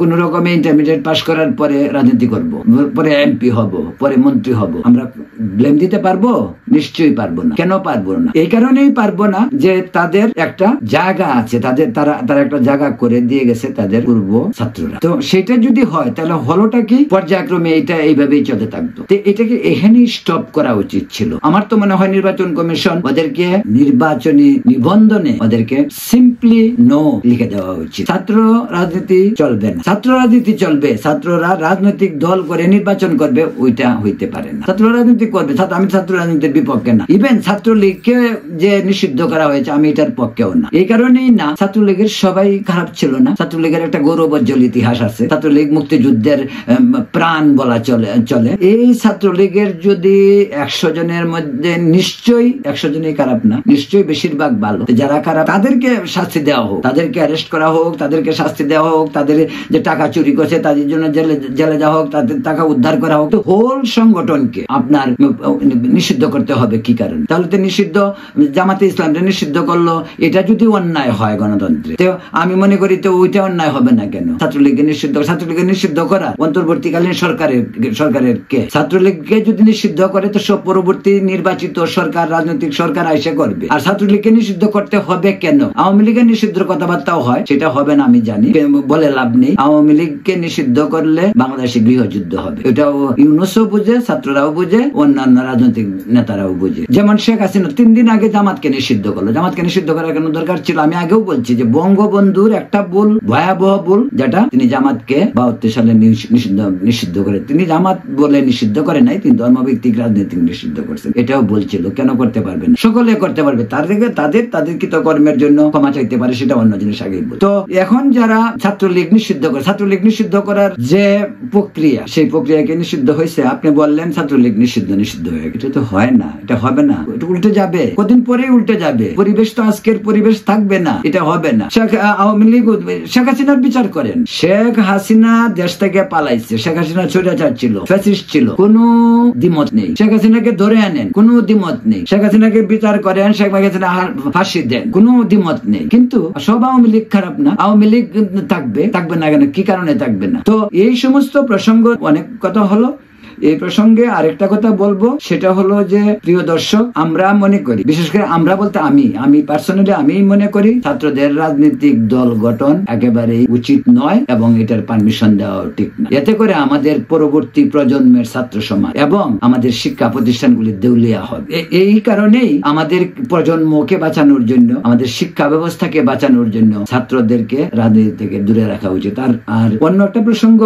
কোন রকমে ইন্টারমিডিয়েট পাস করার পরে রাজনীতি করব, পরে এমপি হব, পরে মন্ত্রী হব। আমরা ব্লেম দিতে পারবো? নিশ্চয়ই পারবো না। কেন পারবো না? এই কারণেই পারবো না যে তাদের একটা জায়গা আছে, তারা একটা জায়গা করে দিয়ে গেছে তাদের পূর্ব ছাত্ররা। তো সেটা যদি হয় তাহলে হলোটা কি? পর্যায়ক্রমে এটা এইভাবেই চলতে থাকতো। এটাকে এখানেই স্টপ করা উচিত ছিল। আমার তো মনে হয় নির্বাচন কমিশন ওদেরকে নির্বাচনী নিবন্ধনে ওদেরকে সিম্পলি নো লিখে দেওয়া উচিত। ছাত্র রাজনীতি চলবে না, ছাত্র রাজনীতি চলবে, ছাত্ররা রাজনৈতিক দল করে নির্বাচন করবে, ওইটা হইতে পারে না। ছাত্র রাজনীতি করবে, আমি ছাত্র রাজনীতির বিপক্ষে না। ইভেন ছাত্রলীগকে যে নিষিদ্ধ করা হয়েছে, আমি এটার পক্ষেও না। এই কারণেই না, ছাত্রলীগের সবাই খারাপ ছিল না। ছাত্রলীগের একটা গৌরবোজ্জ্বল ইতিহাস আছে। ছাত্রলীগ মুক্তিযুদ্ধের প্রাণ বলা চলে। এই ছাত্রলীগের যদি 100 জনের মধ্যে নিশ্চয়ই 100 জনই খারাপ না, নিশ্চয়ই বেশিরভাগ ভালো। যারা খারাপ তাদেরকে শাস্তি দেওয়া হোক, তাদেরকে অ্যারেস্ট করা হোক, তাদেরকে শাস্তি দেওয়া হোক, তাদের যে টাকা চুরি করছে তাদের জন্য জেলে যাওয়া হোক, তাদের টাকা উদ্ধার করা হোক। তো হোল সংগঠনকে আপনার নিষিদ্ধ করতে হবে। কি কারণ? তাহলে তো নিষিদ্ধ জামাতে ইসলামটা নিষিদ্ধ করলো, এটা যদি অন্যায় হয় গণতন্ত্রে, তো আমি মনে করি তো ওইটা অন্যায় হবে না কেন? ছাত্রলীগকে নিষিদ্ধ করা অন্তর্বর্তীকালীন সরকারের কে? ছাত্রলীগকে যদি নিষিদ্ধ করে তো সব পরবর্তী নির্বাচিত সরকার, রাজনৈতিক সরকার আইসে করবে। আর ছাত্রলীগকে নিষিদ্ধ করতে হবে কেন? আওয়ামী লীগের নিষিদ্ধের কথাবার্তাও হয়, সেটা হবে না আমি জানি, বলে লাভ নেই। আওয়ামী লীগকে নিষিদ্ধ করলে বাংলাদেশে গৃহযুদ্ধ হবে। এটাও ইউনূসও বুঝে, ছাত্ররাও বুঝে, অন্যান্য রাজনৈতিক নেতারাও বুঝে। যেমন শেখ হাসিনা 3 দিন আগে জামাতকে নিষিদ্ধ করলো। জামাতকে নিষিদ্ধ করার কোনো দরকার ছিল? আমি আগেও বলছি যে বঙ্গবন্ধুর একটা ভুল, ভয়াবহ ভুল, যেটা তিনি জামাতকে 72 সালে নিষিদ্ধ করে। তিনি জামাত বলে নিষিদ্ধ করে নাই, তিনি ধর্মভিত্তিক রাজনীতি নিষিদ্ধ করছেন। এটাও বলছিল। কেন করতে পারবেন? সকলে করতে পারবে। তাদের কৃতকর্মের জন্য ক্ষমা চাইতে পারে, সেটা অন্য জিনিস। আগেই বল। তো এখন যারা ছাত্রলীগ নিষিদ্ধ করে, ছাত্রলীগ নিষিদ্ধ করার যে প্রক্রিয়া, সেই প্রক্রিয়াকে নিষিদ্ধ হয়েছে। আপনি বললেন ছাত্রলীগ নিষিদ্ধ হয়ে গেছে। এটা তো হয় না, এটা হবে না, এটা উল্টে যাবে, কদিন পরেই উল্টে যাবে। পরিবেশ তো আজকের পরিবেশ থাকবে না, এটা হবে না। আওয়ামী লীগ শেখ হাসিনার বিচার করেন। শেখ হাসিনা দেশ থেকে পালাইছে। শেখ হাসিনা স্বৈরাচার ছিল, ফ্যাসিস্ট ছিল, কোনো দ্বিমত নেই। শেখ হাসিনাকে ধরে আনেন, কোনো দ্বিমত নেই। শেখ হাসিনাকে বিচার করেন, শেখ হাসিনা ফাঁসি দেন, কোনো দ্বিমত নেই। কিন্তু সব আওয়ামী লীগ খারাপ না। আওয়ামী লীগ থাকবে না কেন? কি কারণে থাকবে না? তো এই সমস্ত প্রসঙ্গ অনেক কথা হলো। এই প্রসঙ্গে আরেকটা কথা বলবো, সেটা হলো যে প্রিয় দর্শক, আমরা মনে করি, বিশেষ করে আমরা বলতে আমি পার্সোনালি আমি মনে করি ছাত্রদের রাজনৈতিক দল গঠন একেবারেই উচিত নয় এবং এটার পারমিশন দেওয়া ঠিক না। এতে করে আমাদের পরবর্তী প্রজন্মের ছাত্র সমাজ এবং আমাদের শিক্ষা প্রতিষ্ঠানগুলি দেউলিয়া হবে। এই কারণেই আমাদের প্রজন্মকে বাঁচানোর জন্য, আমাদের শিক্ষা ব্যবস্থাকে বাঁচানোর জন্য ছাত্রদেরকে রাজনীতি থেকে দূরে রাখা উচিত। আর অন্য একটা প্রসঙ্গ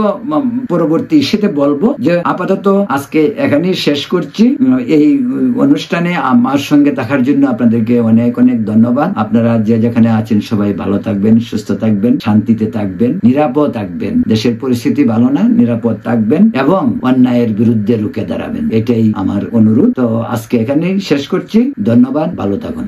পরবর্তী সেটা বলবো যে আপাতত আজকে এখানেই শেষ করছি। এই অনুষ্ঠানে আমার সঙ্গে থাকার জন্য আপনাদেরকে অনেক অনেক ধন্যবাদ। আপনারা যে যেখানে আছেন সবাই ভালো থাকবেন, সুস্থ থাকবেন, শান্তিতে থাকবেন, নিরাপদ থাকবেন। দেশের পরিস্থিতি ভালো না, নিরাপদ থাকবেন এবং অন্যায়ের বিরুদ্ধে রুখে দাঁড়াবেন। এটাই আমার অনুরোধ। তো আজকে এখানেই শেষ করছি। ধন্যবাদ, ভালো থাকুন।